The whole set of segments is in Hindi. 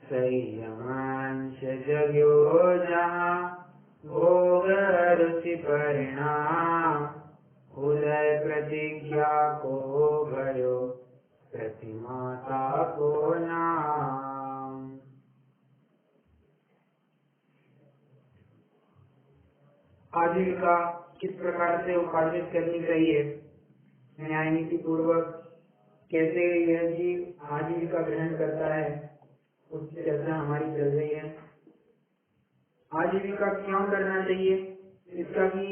संयमांश जग्यो जहाँ भोग रुचि परिणाम उदय प्रतिज्ञा को भयो प्रतिमाता को नाम। आजीविका किस प्रकार से उपार्जित करनी चाहिए, न्याय नीति पूर्वक कैसे यह जीव आजीविका ग्रहण करता है, उसकी चर्चा हमारी चल रही है। आजीविका क्यों करना चाहिए, इसका भी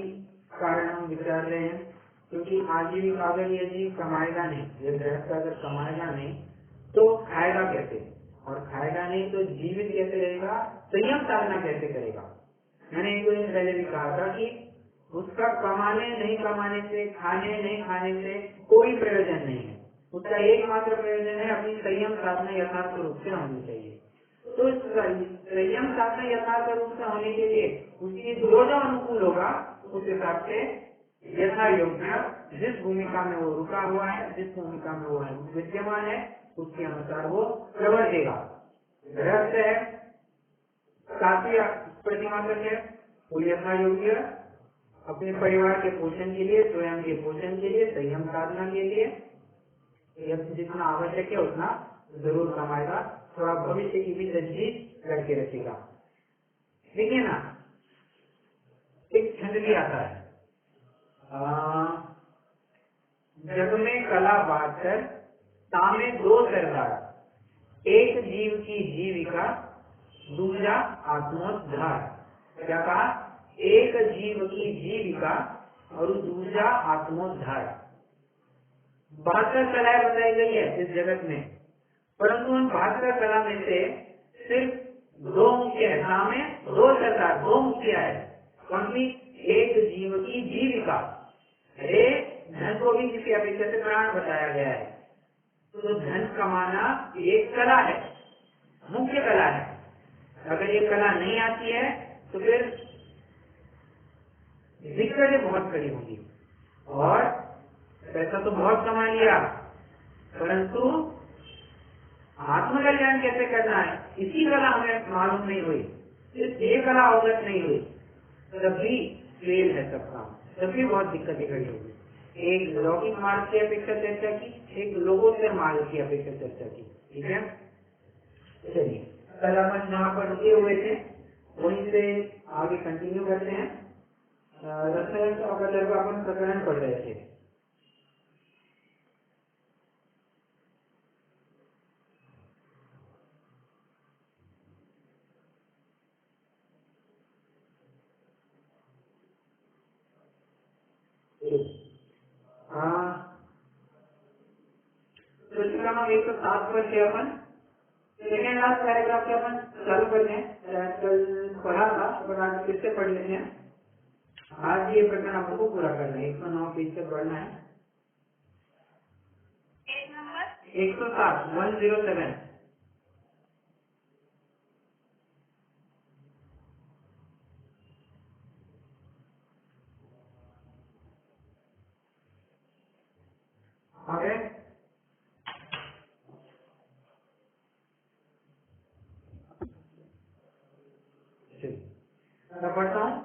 कारण हम विचार रहे हैं। क्योंकि आजीविका अगर यह जीव कमाएगा नहीं, यह गृहस्थ अगर कमाएगा नहीं तो खाएगा कैसे, और खाएगा नहीं तो जीवित कैसे रहेगा, संयम साधना कैसे करेगा। मैंने एक दिन पहले भी कहा था कि उसका कमाने नहीं कमाने से, खाने नहीं खाने से कोई प्रयोजन नहीं है। उसका एकमात्र प्रयोजन है अपनी संयम साधना यथार्थ रूप से होनी चाहिए। तो संयम साधना यथार्थ रूप से होने के लिए उसकी जो अनुकूल होगा उस हिसाब से यथा योग्य जिस भूमिका में वो रुका हुआ है, जिस भूमिका में वो विद्यमान है, उसके अनुसार वो प्रवर्तेगा। गृहस्थ है, काफी प्रतिमा तक है, वो यथा योग्य अपने परिवार के पोषण के लिए, स्वयं के पोषण के लिए, संयम साधना के लिए जितना आवश्यक है उतना जरूर कमाएगा, थोड़ा भविष्य की भी तजवीज करके रखेगा। देखिए ना, एक छंद भी आता है, जग में कला बांटकर तामे दो सरदार, एक जीव की जीविका दूसरा आत्मोद्धार। क्या कहा, एक जीव की जीविका और दूसरा आत्मोद्धार। 72 कलाएं बताई गई है इस जगत में, परंतु उन 72 कला में से सिर्फ 2 मुख्य है, तामे दो सरदार, 2 मुख्य है। कौन सी, एक जीव की जीविका। अरे धन को भी किसी अपेक्षा से प्राण बताया गया है, तो धन कमाना एक कला है, मुख्य कला है। अगर ये कला नहीं आती है तो फिर दिक्कतें बहुत खड़ी होंगी। और पैसा तो बहुत कमा लिया, परंतु आत्मकल्याण कैसे करना है इसी कला हमें मालूम नहीं हुई, ये कला अवगत नहीं हुई, तब भी फेल है सब काम, तब भी बहुत दिक्कतें खड़ी होगी। एक लौकिक मार्ग की अपेक्षा चर्चा की, एक लोकोत्तर मार्ग की अपेक्षा चर्चा की। ठीक है, चलिए कल अपन जहाँ पर रुके हुए थे वहीं से आगे कंटिन्यू करते हैं। रसायन का अपन प्रकरण पढ़ रहे थे। तो 107 पर थे अपन, सेकेंड लास्ट पैराग्राफ के अपन चालू करते हैं। कल पढ़ा था पर आज फिर से पढ़ लेते हैं। आज ये प्रकरण आपको पूरा करना है, 109 पेज तक बढ़ना है। 107 107। ओके, मैं पढ़ता हूँ।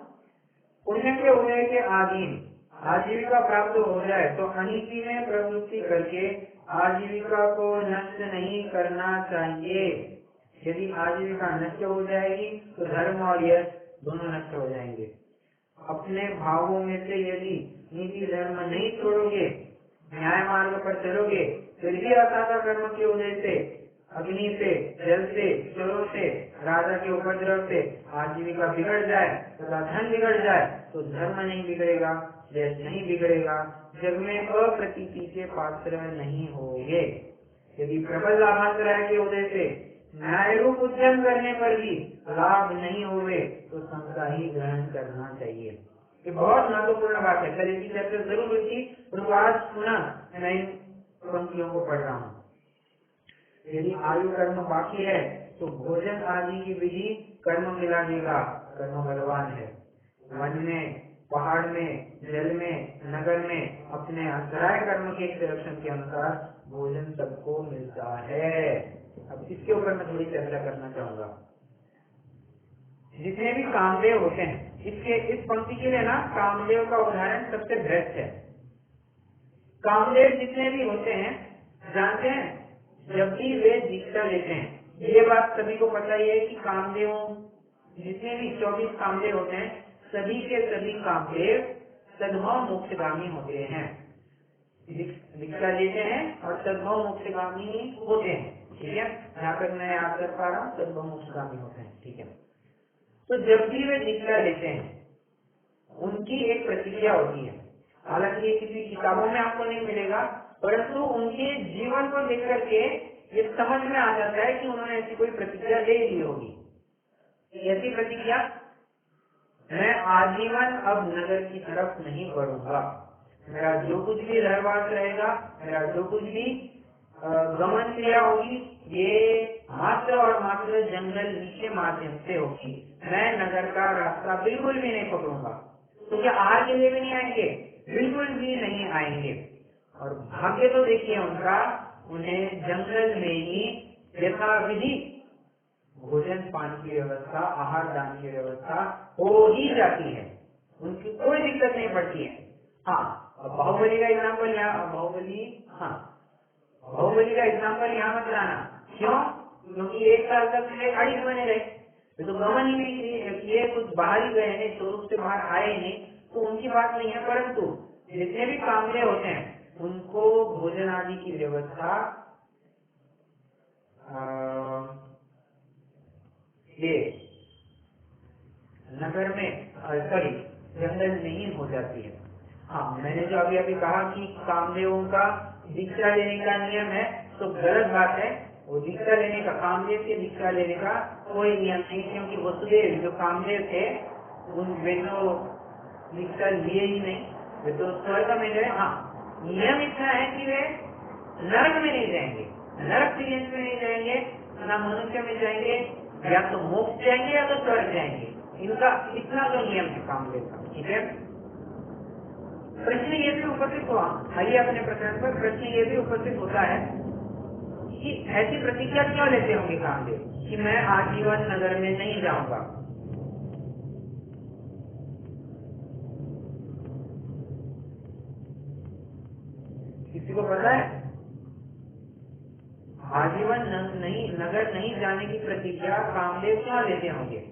पुण्य के उदय के अधीन आजीविका प्राप्त हो जाए तो अनिति में प्रवृत्ति करके आजीविका को नष्ट नहीं करना चाहिए। यदि आजीविका नष्ट हो जाएगी तो धर्म और यश दोनों नष्ट हो जाएंगे। अपने भावों में से यदि नीति धर्म नहीं छोड़ोगे, न्याय मार्ग पर चलोगे, फिर भी असाधा कर्म के उदय से, अग्नि से, जल से, चोरों से, राजा के उपद्रव से आजीविका बिगड़ जाए तथा धन बिगड़ जाए तो धर्म नहीं बिगड़ेगा, यश नहीं बिगड़ेगा, जग में अप्रतीति के पात्र नहीं होंगे। यदि प्रबल लाभांतराय के उदय से न्याय रूप उद्यम करने पर भी लाभ नहीं हुए तो संस्था ही ग्रहण करना चाहिए। ये बहुत महत्वपूर्ण बात है। कल इसकी चर्चा जरूर हुई थी, परंतु आज पुनः मैं इन पंक्तियों को पढ़ रहा हूँ। यदि आयु कर्म बाकी है तो भोजन आदि की विधि कर्म मिलाने का कर्म बलवान है। वन में, पहाड़ में, जल में, नगर में अपने अंतराय कर्म के संरक्षण के अनुसार भोजन सबको मिलता है। अब इस इसके ऊपर मैं थोड़ी चर्चा करना चाहूंगा। जितने भी कामदेव होते हैं, इस पंक्ति के लिए ना कामदेव का उदाहरण सबसे बेस्ट है। कामदेव जितने भी होते हैं, जानते हैं, जब भी वे दीक्षा लेते हैं, ये बात सभी को पता ही है कि कामदेव जितने भी 24 कामदेव होते हैं, सभी के सभी कामदेव सद्भाव मोक्षगामी होते हैं। दीक्षा लेते हैं और सद्भाव मोक्षगामी होते हैं। ठीक है, यहाँ पर मैं याद कर पा रहा हूँ, सद्भाव मोक्षगामी होते हैं। ठीक है, तो जब भी वे दीक्षा लेते हैं, उनकी एक प्रतिक्रिया होती है। हालांकि ये किसी किताबों में आपको नहीं मिलेगा, परंतु उनके जीवन को देख करके ये समझ में आ जाता है कि उन्होंने ऐसी कोई प्रतिक्रिया ले ली होगी। ऐसी प्रतिक्रिया, मैं आजीवन अब नगर की तरफ नहीं बढ़ूंगा, मेरा जो कुछ भी रहवास रहेगा, मेरा जो कुछ भी गमन क्रिया होगी, ये मात्र और मात्र जंगल नीचे माध्यम से होगी। मैं नगर का रास्ता बिल्कुल भी नहीं पकड़ूंगा। तो क्या आहार के लिए भी नहीं आएंगे? बिल्कुल भी नहीं आएंगे। और भाग्य तो देखिए उनका, उन्हें जंगल में ही यथाविधि भोजन पान की व्यवस्था, आहार दान की व्यवस्था हो ही जाती है, उनकी कोई दिक्कत नहीं पड़ती है। हाँ, बाहुबली का एग्जाम्पल बाहुबली का एग्जाम्पल यहाँ मत लाना। क्यों? क्योंकि 1 साल तक अड़िग बने रहे, तो गमन ही नहीं किए, कुछ बाहर ही गए नहीं, स्वरूप से बाहर आए नहीं, तो उनकी बात नहीं है। परंतु जितने भी कामदेव होते हैं, उनको भोजन आदि की व्यवस्था ये नगर में जंगल में ही हो जाती है। हाँ, मैंने जो अभी अभी कहा कि कामदेवों का दीक्षा लेने का नियम है, तो गलत बात है। वो दीक्षा लेने का, कामदेव के दीक्षा लेने का कोई नियम नहीं, क्योंकि वसुदेव जो कामदेव थे, वे तो दीक्षा लिए ही नहीं, वे तो स्वर्ग में गए। हाँ, नियम इतना है कि वे नरक में नहीं जाएंगे, नरक में नहीं जाएंगे, ना मनुष्य में जाएंगे, या तो मोक्ष जाएंगे या तो स्वर्ग जाएंगे। इनका इतना तो नियम है कामदेव का। ठीक है, प्रश्न ये भी उपस्थित हुआ, आइए अपने प्रश्न पर, प्रश्न ये भी उपस्थित होता है कि ऐसी प्रतिज्ञा क्यों लेते होंगे कामदेव कि मैं आजीवन नगर में नहीं जाऊंगा? किसी को पता है? आजीवन नगर नहीं जाने की प्रतिज्ञा कामदेव क्यों लेते होंगे?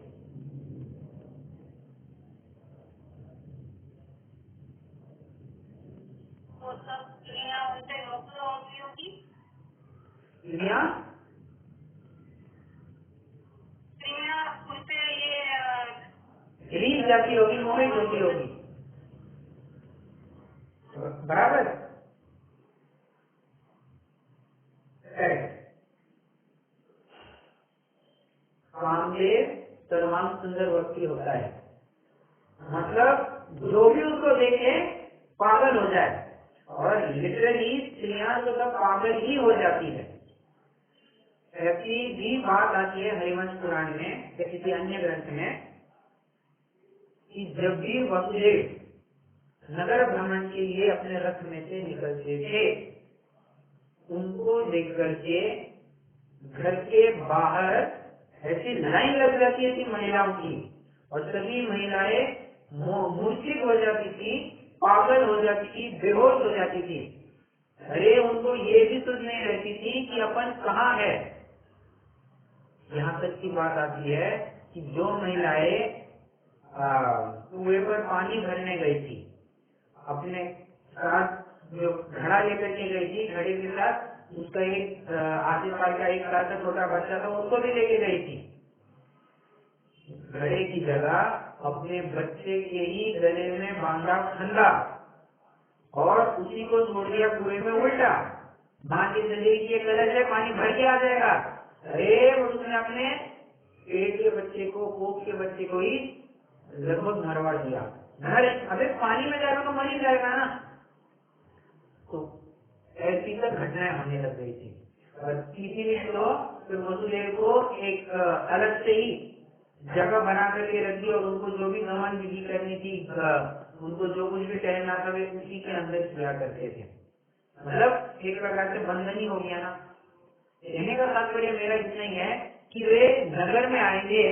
रील जाती होगी, मोहित होती होगी, बराबर। कामदेव सर्वांग सुंदर व्यक्ति होता है, मतलब जो भी उसको देखे पागल हो जाए, और लिटरली स्त्रियां तो सब पागल ही हो जाती है। ऐसी भी बात आती है हरिवंश पुराण में या किसी अन्य ग्रंथ में कि जब भी वसुदेव नगर भ्रमण के लिए अपने रथ में से निकलते थे, उनको देख करके घर के बाहर ऐसी लाइन लग जाती थी महिलाओं की, और सभी महिलाएं मूर्छित हो जाती थी, पागल हो जाती थी, बेहोश हो जाती थी। अरे उनको ये भी सुध नहीं रहती थी कि अपन कहाँ है। यहाँ तक की बात आती है कि जो महिलाएं कुएं पर पानी भरने गई थी, अपने साथ जो घड़ा लेकर के गई थी, घड़े के साथ उसका एक आधे साल का 1 साल का छोटा बच्चा था, उसको भी लेके गई थी। घड़े की जगह अपने बच्चे के ही गले में बांधा फंदा और उसी को छोड़ दिया कुएं में उल्टा। माँ की जिंदगी के कलश है, पानी भर के आ जाएगा। अरे उसने अपने पेट के बच्चे को, कोख के बच्चे को ही लगभग मरवा दिया। अबे पानी में जाएगा तो मर ही जाएगा ना। तो ऐसी तक घटनाएं होने लग गई थी, और इसीलिए तो फिर वसुदेव को एक अलग से ही जगह बना करके रख दी, और उनको जो भी गमन विधि करनी थी, उनको जो कुछ भी टहलना था, वे उसी के अंदर किया करते थे। मतलब एक प्रकार से बंधन ही हो गया ना। कहने का तात्पर्य मेरा इतना ही है कि वे नगर में आएंगे।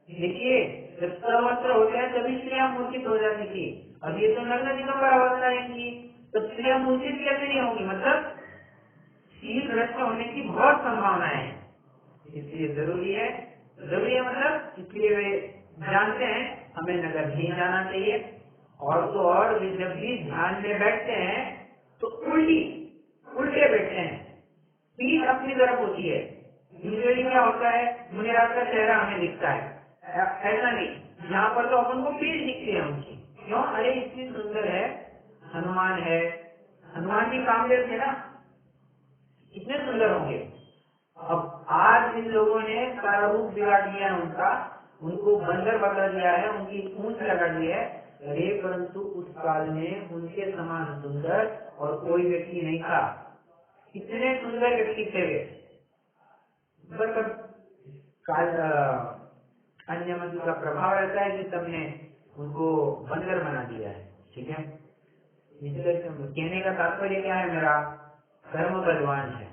देखिए, जब सवस्त्र होते हैं तभी स्त्रियां मूर्छित हो जाती थी। अब ये तो नग्न दिगंबर अवस्था आएंगी, तब स्त्रियां मूर्छित कैसे नहीं होंगी? मतलब शील भ्रष्ट होने की बहुत संभावना है। इसलिए जरूरी है मतलब इसलिए वे जानते हैं हमें नगर नहीं जाना चाहिए। और तो और वे जब भी ध्यान में बैठते हैं तो उल्टे बैठते हैं, पीठ अपनी तरफ होती है। यूजुअली क्या होता है, मुनिराज का चेहरा हमें दिखता है, ऐसा नहीं। यहाँ पर तो अपन को पीठ दिखती है उनकी। क्यों? अरे इतनी सुंदर है, हनुमान है, हनुमान जी कामदेव थे ना, कितने सुंदर होंगे। अब आज इन लोगों ने सारा रूप बिगाड़ दिया है उनका, उनको बंदर बना दिया है, उनकी पूंछ लगा दी है। अरे परंतु उस काल में उनके समान सुंदर और कोई व्यक्ति नहीं था। कितने सुंदर व्यक्ति थे वे। बस काल अन्य मत का प्रभाव रहता है कि सबने उनको बंदर बना दिया है। ठीक है, कहने का तात्पर्य क्या है मेरा? कर्म बलवान है।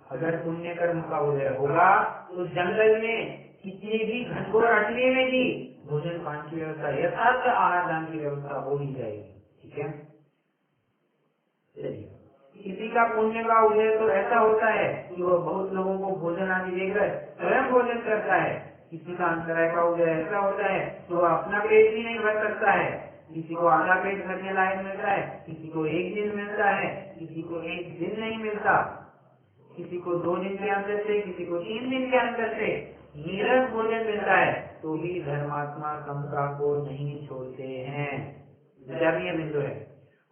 अगर पुण्य कर्म का उदय होगा तो जंगल में किसी भी घनघोर अटवी में भी भोजन पान की व्यवस्था, यथार्थ आहार दान की व्यवस्था हो ही जाएगी। ठीक है, चलिए। किसी का पुण्य का उदय तो ऐसा होता है कि वह बहुत लोगों को भोजन आदि देकर स्वयं भोजन करता है। किसी का अंतराय का उदय ऐसा होता है कि वह अपना पेट भी नहीं भर सकता है। किसी को आधा पेट भरने लायक मिलता है, किसी को एक दिन मिलता है, किसी को एक दिन नहीं मिलता, किसी को 2 दिन के अंदर से, किसी को 3 दिन के अंदर से नीरस भोजन मिलता है। तो भी धर्मात्मा समता को नहीं छोड़ते हैं। विचारणीय बिंदु है।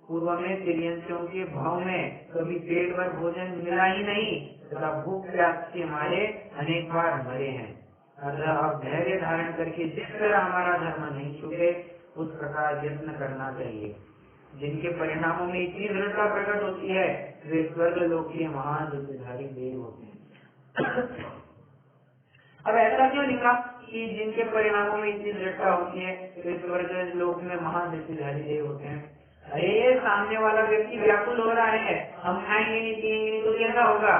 पूर्व में तिर्यंसियों के भाव में कभी पेट भर भोजन मिला ही नहीं तथा भूख प्यास के मारे अनेक बार मरे हैं। अतः अब धैर्य धारण करके जिस तरह हमारा धर्म नहीं छूटे उस प्रकार यत्न करना चाहिए। जिनके परिणामों में इतनी दृढ़ता प्रकट होती है वे स्वर्ग लोक के महान ऋषिधारी देव होते हैं। अब ऐसा क्यों लिखा कि जिनके परिणामों में इतनी दृढ़ता होती है वे स्वर्ग लोक में महान ऋषिधारी देव होते हैं? अरे सामने वाला व्यक्ति व्याकुल हो रहा है, हम खाएंगे नहीं पिएंगे नहीं तो कैसा होगा?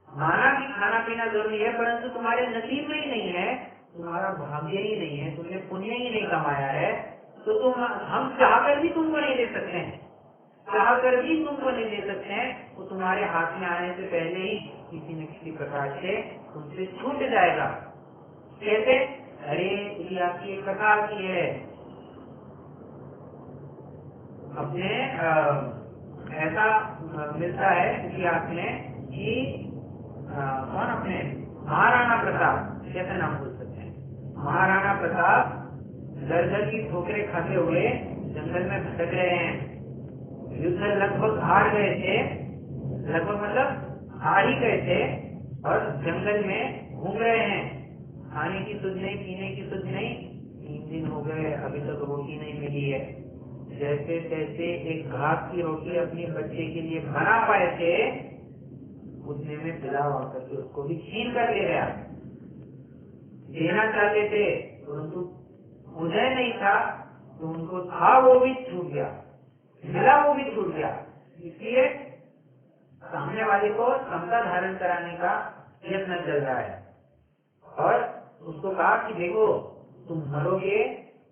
माना कि खाना पीना जरूरी है, परंतु तुम्हारे नसीब में ही नहीं है, तुम्हारा भाग्य ही नहीं है, तुमने पुण्य ही नहीं कमाया है, तो तुम हम चाहकर भी तुमको नहीं दे सकते हैं, चाहकर भी तुमको नहीं दे सकते हैं। वो तुम्हारे हाथ में आने से पहले ही किसी न किसी प्रकार से तुमसे छूट जाएगा। कैसे? अरे इतिहास की एक कथा आती है, अपने ऐसा मिलता है इतिहास में कि कौन अपने महाराणा प्रताप, कैसे नाम बोल सकते हैं, महाराणा प्रताप दर दर की ठोकरें खाते हुए जंगल में भटक रहे हैं। युद्ध लगभग हार गए थे, लगभग मतलब हार ही गए थे और जंगल में घूम रहे हैं। खाने की सुध नहीं, पीने की सुध नहीं, 3 दिन हो गए अभी तक रोटी नहीं मिली है। जैसे तैसे एक घास की रोटी अपने बच्चे के लिए बना पाए थे, उतने में बिलाव आकर के उसको भी छीन कर ले गया। देना चाहते थे परंतु उदय नहीं था, तो उनको था वो भी छूट गया, मिला वो भी छूट गया। इसलिए सामने वाले को समता धारण कराने का यत्न चल रहा है और उसको कहा कि देखो तुम मरोगे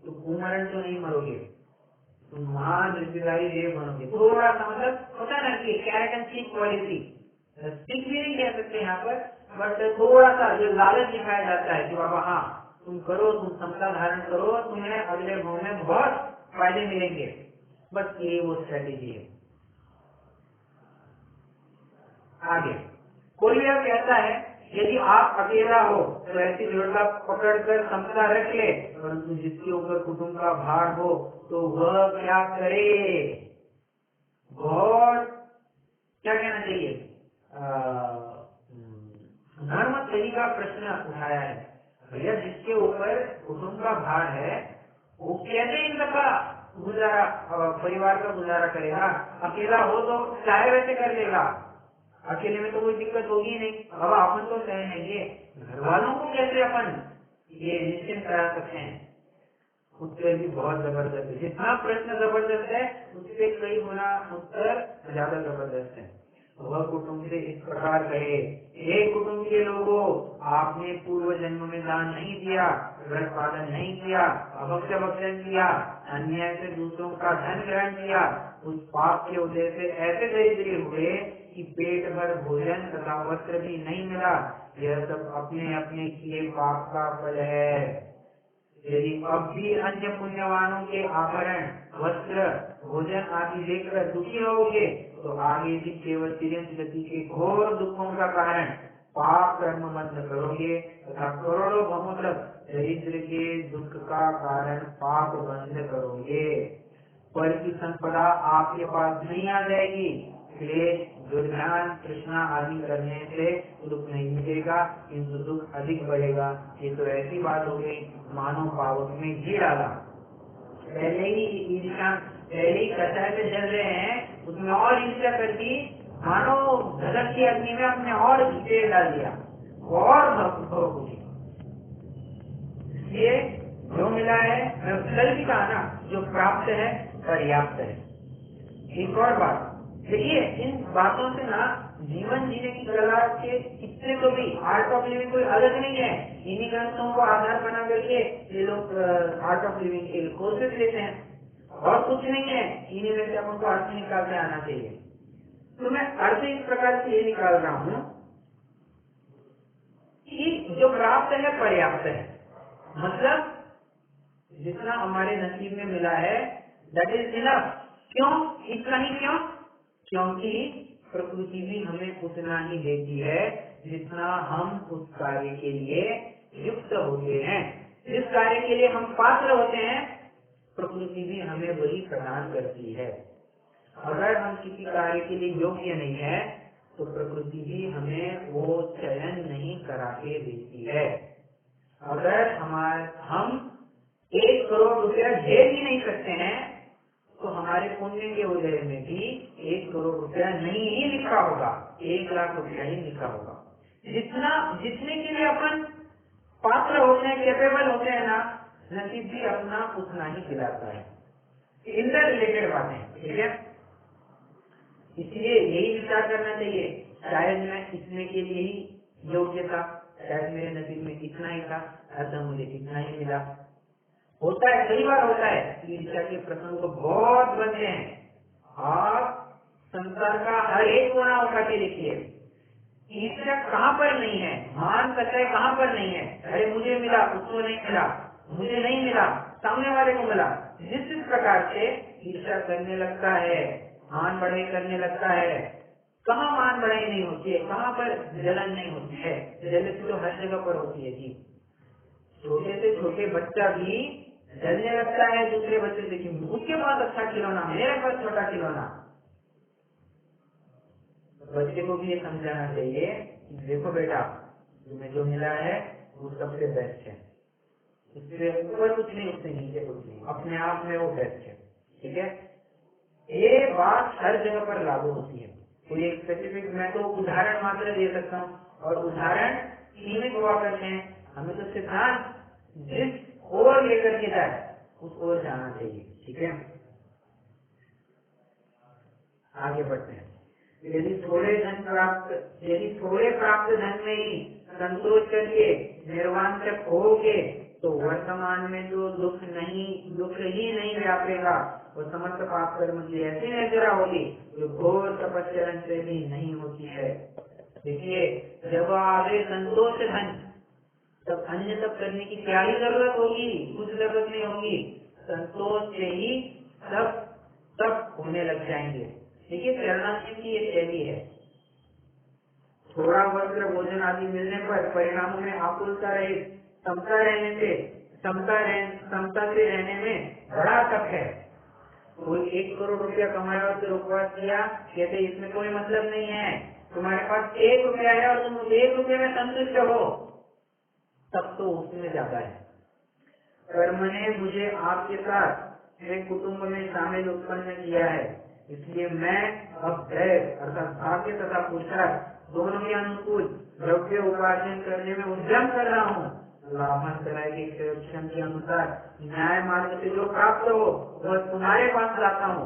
तो कुमरण तो नहीं मरोगे, तुम महान ऋषिधारी देव बनोगे। थोड़ा सा मतलब होता ना कि carrot and stick policy, stick भी नहीं कह सकते यहाँ पर, बट थोड़ा सा जो लालच दिखाया जाता है कि बाबा हाँ तुम करो, तुम समता धारण करो, तुम्हें अगले भाव में बहुत फायदे मिलेंगे। बस ये वो स्ट्रेटेजी है। आगे कोई यह कहता है यदि आप अकेला हो तो ऐसी दृढ़ता पकड़कर समता रख ले, परंतु जिसके ऊपर कुटुंब का भार हो तो वह क्या करे? बहुत क्या कहना चाहिए, धर्म सही का प्रश्न उठाया है। भैया जिसके ऊपर कुटुंब का भार है वो कैसे इनका गुजारा, परिवार का गुजारा करेगा? अकेला हो तो चाहे वैसे कर लेगा, अकेले में तो कोई दिक्कत होगी नहीं, अब अपन तो सह लेंगे, घर वालों को कैसे अपन ये निश्चिंत करा सकते हैं? उत्तर भी बहुत जबरदस्त है। जितना प्रश्न जबरदस्त है उससे कई गुना उत्तर ज्यादा जबरदस्त है। वह कुटुंब से इस प्रकार कहे, हे कुटुंब के लोगों, आपने पूर्व जन्म में दान नहीं दिया, व्रत पालन नहीं किया, अभक्ष्य भक्षण किया, अन्याय से दूसरों का धन ग्रहण किया, उस पाप के उदय से ऐसे दरिद्र हुए कि पेट भर भोजन तथा वस्त्र भी नहीं मिला। यह सब अपने अपने किए पाप का फल है। यदि अब भी अन्य पुण्यवानों के आभरण, वस्त्र, भोजन आदि देखकर दुखी होगे, तो आगे भी केवल तिरंत गति के घोर दुखों का कारण पाप कर्म बंद करोगे तथा करोड़ों भवों तक दरिद्र के दुख का कारण पाप बंद करोगे। पर की संपदा आपके पास नहीं आ जाएगी। क्लेश, दुर्ध्यान, तृष्णा आदि करने से दुख नहीं मिटेगा, किंतु दुख अधिक बढ़ेगा। ये तो ऐसी बात हो गई मानो पावक में घी डाला। पहले ही कचरे में जल रहे हैं, उसमें और ईर्ष्या कर दी, मानो धड़क की अग्नि में हमने और तेल डाल दिया और भोगी। इसलिए जो मिला है, मैं कल भी कहा ना, जो प्राप्त है पर्याप्त है। एक और बात देखिए, इन बातों से ना जीवन जीने की कला के कितने तो भी आर्ट ऑफ लिविंग कोई अलग नहीं है। इन्हीं ग्रंथों को आधार बना करके ये लोग आर्ट ऑफ लिविंग के कोर्सेज लेते हैं और कुछ नहीं है। इन्हीं में से अपन को अर्थ निकाल के आना चाहिए। तो मैं अर्थ इस प्रकार से ये निकाल रहा हूँ कि जो प्राप्त है पर्याप्त है, मतलब जितना हमारे नसीब में मिला है दैट इज इनफ। क्यों? इतना ही क्यों? क्योंकि प्रकृति भी हमें उतना ही देती है जितना हम उस कार्य के लिए युक्त होते हैं। जिस कार्य के लिए हम पात्र होते हैं, प्रकृति भी हमें वही प्रदान करती है। अगर हम किसी कार्य के लिए योग्य नहीं है, तो प्रकृति भी हमें वो चयन नहीं करा के देती है। अगर हम 1 करोड़ रुपया झेल ही नहीं सकते हैं, तो हमारे पुण्य के उदय में भी 1 करोड़ रुपया नहीं ही लिखा होगा, 1 लाख रुपया ही लिखा होगा। जितने के लिए अपन पात्र होते हैं, कैपेबल होते हैं ना, नसीब भी अपना उतना ही दिलाता है। इंटर रिलेटेड बातें, ठीक है। इसलिए यही विचार करना चाहिए, शायद मैं इतने के लिए ही योग्य था, शायद मेरे नसीब में इतना ही था, ऐसा मुझे इतना ही मिला। होता है, कई बार होता है, ईर्ष्या के प्रसंग तो बहुत बनते हैं। आप संसार का हर एक कोना उठा के देखिए, ईर्ष्या कहाँ पर नहीं है, मान सच्चाई कहाँ पर नहीं है। अरे मुझे मिला, उसको नहीं मिला, मुझे नहीं मिला, सामने वाले को मिला। जिस प्रकार से ईर्ष्या करने लगता है, मान बढ़ाई करने लगता है, कहाँ मान बढ़ाई नहीं होती है, कहाँ पर जलन नहीं होती है। जलन तो हर जगह पर होती है जी। छोटे से छोटे बच्चा भी जलने लगता है दूसरे बच्चे से, कि उसके पास अच्छा खिलौना, मेरे पास छोटा खिलौना। बच्चे को भी ये समझाना चाहिए कि देखो बेटा, तुम्हें जो मिला है वो सबसे बेस्ट है, उससे ऊपर कुछ नहीं, उससे नीचे कुछ नहीं, अपने आप में वो बेस्ट है, ठीक है। ये बात हर जगह पर लागू होती है। कोई एक स्पेसिफिक मैं तो उदाहरण मात्र दे सकता हूँ, और उदाहरण सीमित हुआ करते हैं। हमें तो सिद्धांत जिस ओर लेकर के जाए उस ओर जाना चाहिए, ठीक है। आगे बढ़ते हैं। यदि थोड़े प्राप्त धन में ही संतोष करके निर्वाण तक होगे, तो वर्तमान में जो दुख ही नहीं व्यापेगा। वो समस्त पाप कर्म की ऐसी नजरा होगी जो घोर तपस्या से भी नहीं होती है। देखिए, जब आगे संतोष धन, तब अन्य सब करने की क्या ही जरूरत होगी, कुछ जरूरत नहीं होगी। संतोष से ही सब होने लग जाएंगे। देखिए, चरणामृत की ये शैली है। थोड़ा वस्त्र, भोजन आदि मिलने पर परिणामों में आकुलता रहित समता से रहने में बड़ा तप है। कोई 1 करोड़ रुपया कमाया और फिर उपवास किया, कहते इसमें कोई मतलब नहीं है। तुम्हारे पास 1 रुपया है और तुम 1 रुपये में संतुष्ट हो, तब तो उसमें ज्यादा है। कर्म ने मुझे आपके साथ एक कुटुंब में शामिल उत्पन्न किया है, इसलिए मैं अब अर्थात भाग्य तथा पुरुषार्थ दोनों के अनुकूल द्रव्य उपार्जन करने में उद्यम कर रहा हूँ। लाभांतराय के क्षण के अनुसार न्याय मार्ग से जो प्राप्त हो वह तुम्हारे पास लाता हूँ।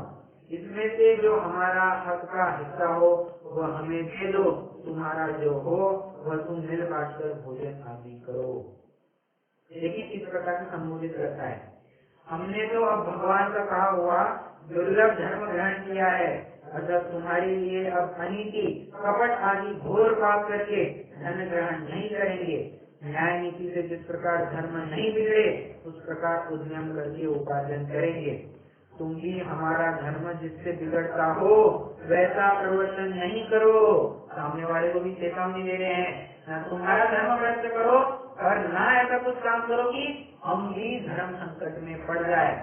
इसमें से जो हमारा हक का हिस्सा हो वह हमें दे दो, तुम्हारा जो हो वह तुम मिल बांट कर भोजन आदि करो। देखिए किस प्रकार से संबोधित करता है। हमने तो अब भगवान का कहा हुआ दुर्लभ धर्म ग्रहण किया है, अतः तुम्हारे लिए अब अनीति कपट आदि घोर पाप करके धन ग्रहण नहीं करेंगे। न्याय नीति से जिस प्रकार धर्म नहीं बिगड़े उस प्रकार उद्यम करके उपार्जन करेंगे। तुम भी हमारा धर्म जिससे बिगड़ता हो वैसा प्रवर्तन नहीं करो। सामने वाले को भी चेतावनी दे रहे हैं, न तुम्हारा धर्म भ्रष्ट करो और न ऐसा कुछ काम करो कि हम भी धर्म संकट में पड़ जाए।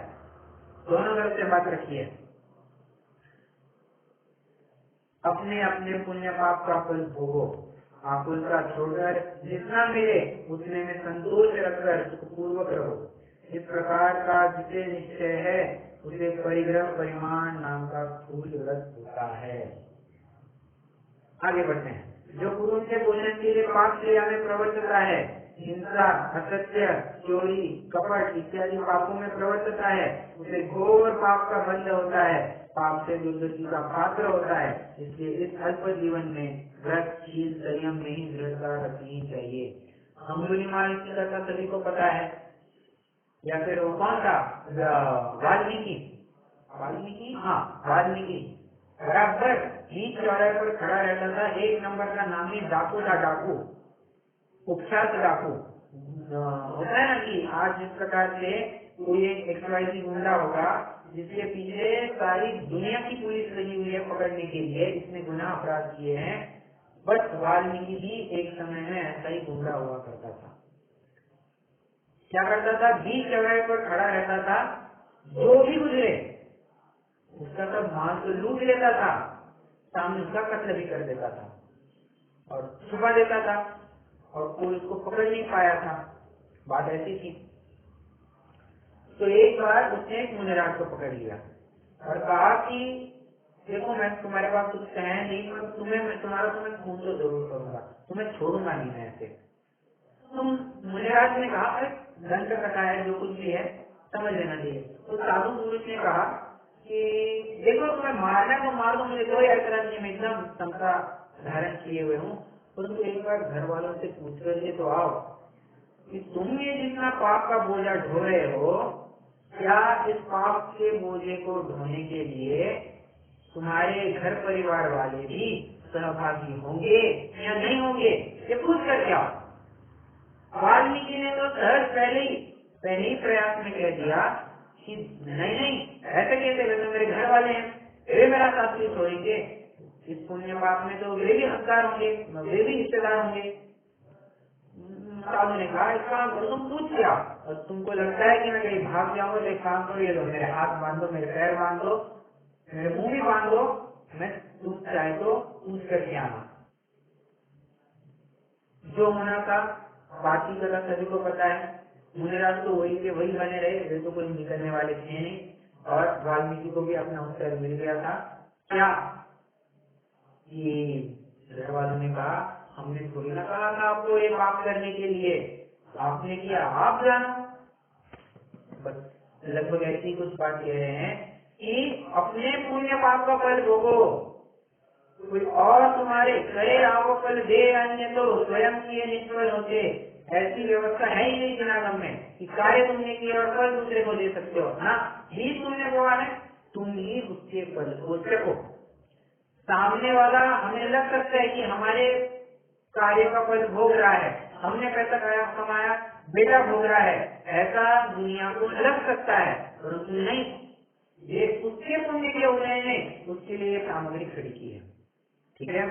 दोनों तरफ से बात रखिए। अपने अपने पुण्य पाप का फल भोगो, आकुलता छोड़कर जितना मिले उतने में संतोष रखकर सुखपूर्वक रहो। इस प्रकार का जिसे निश्चय है उसे परिग्रह परिमाण नाम का स्थूल व्रत होता है। आगे बढ़ते हैं। जो गुरु के भोजन के लिए पाप क्रिया में प्रवर्तता है, हिंसा, असत्य, चोरी, कपट इत्यादि पापों में प्रवर्तता है, उसे घोर पाप का बंध होता है, पाप से दुर्गति का पात्र होता है। इसलिए इस अल्प जीवन में व्रत, शील, संयम में ही दृढ़ता रखनी चाहिए। अंगुलीमाल की कथा सभी को पता है, या फिर वो कौन था, वाल्मीकि। हाँ, वाल्मीकि बराबर बीच चौराहे पर खड़ा रहता था। एक नंबर का नामी डाकू था, डाकू, कुख्यात डाकू। होता है ना कि आज जिस प्रकार से कोई एक एक्सवाइजी गुंडा होगा जिसके पीछे सारी दुनिया की पुलिस लगी हुई है पकड़ने के लिए, इसने गुनाह अपराध किए हैं, बस वाल्मीकि भी एक समय में ऐसा ही गुंडा हुआ करता था। क्या करता था, बीच चौराहे पर खड़ा रहता था, जो भी गुजरे उसका सब माल तो लूट लेता था, सामने उसका कत्ल भी कर देता था और छुपा देता था और कोई उसको पकड़ नहीं पाया था। बात ऐसी थी। तो एक बार उसने एक मुनिराज को पकड़ लिया और कहा कि देखो मैं तुम्हारे पास कुछ है नहीं, पर तुम्हें खून तो जरूर करूंगा, तुम्हें छोड़ूंगा नहीं मैं ऐसे। तुम मुनिराज ने कहा अरे धन का कथा है, जो कुछ भी है समझ लेना चाहिए। तो साधु पुरुष ने कहा कि देखो तुम्हें मारना तो मार दो, मुझे कोई ऐतराज नहीं, मैं एकदम क्षमता धारण किए हुए हूँ, परंतु एक बार घर वालों से पूछ करके तो आओ कि तुम ये जितना पाप का बोझा ढो रहे हो, क्या इस पाप के बोझे को ढोने के लिए तुम्हारे घर परिवार वाले भी सहभागी होंगे या नहीं होंगे, ये पूछ कर क्या। वाल्मीकि ने तो सहज पहले ही प्रयास में कह दिया कि नहीं ऐसे कैसे, वैसे मेरे घर वाले हैं, वे मेरा साथ नहीं छोड़ेंगे, इस पुण्य पाप में तो वे भी हकदार होंगे, वे भी हिस्सेदार होंगे। साधु ने कहा इस काम करो, तुम पूछ क्या, और तुमको लगता है कि मैं कहीं भाग जाऊंगा तो एक काम करो, ये लो मेरे हाथ बांध दो, मेरे पैर बांध दो, मेरे मुंह भी बांध दो, मैं तुम चाहे तो पूछ करके आना। जो होना था बाकी का सभी को पता है, मुनिराज तो वही के वही बने रहे, वे तो कोई निकलने वाले थे नहीं, और वाल्मीकि को भी अपना उत्तर मिल गया था। क्या कि घर वालों ने कहा हमने थोड़ी ना कहा था आपको ये पाप करने के लिए, आपने किया आप जानो। बस लगभग ऐसी कुछ बात कह रहे हैं कि अपने पुण्य पाप का फल भोगो, कोई और तुम्हारे करे आओ फल दे अन्य तो स्वयं किए निष्फल होते। ऐसी व्यवस्था है ही नहीं जनागम में कि कार्य तुमने किया और फल दूसरे को दे सकते हो ना, ही तुमने भगवान है, तुम ही उसके फल को चखो। सामने वाला हमें लग सकता है कि हमारे कार्य का फल भोग रहा है, हमने पैसा कमाया बेटा भोग रहा है, ऐसा दुनिया को लग सकता है, परंतु नहीं, ये उसके पुण्य के उदय ने उसके लिए सामग्री खड़ी की है। ठीक है,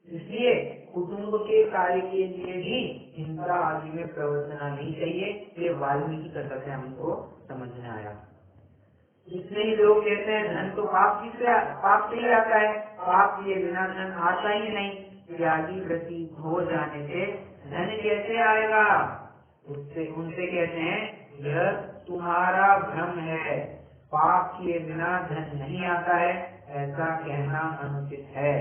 इसलिए कुटुंब के कार्य के लिए भी हिंसा आदि में प्रवर्तना नहीं चाहिए। ये वाल्मीकि कथा से हमको समझ में आया। जितने ही लोग कहते हैं धन तो पाप से ही आता है, पाप किए बिना धन आता ही नहीं, त्यागी व्रति हो जाने से धन कैसे आएगा, उनसे कहते हैं यह तुम्हारा भ्रम है, पाप किए बिना धन नहीं आता है, ऐसा कहना अनुचित है।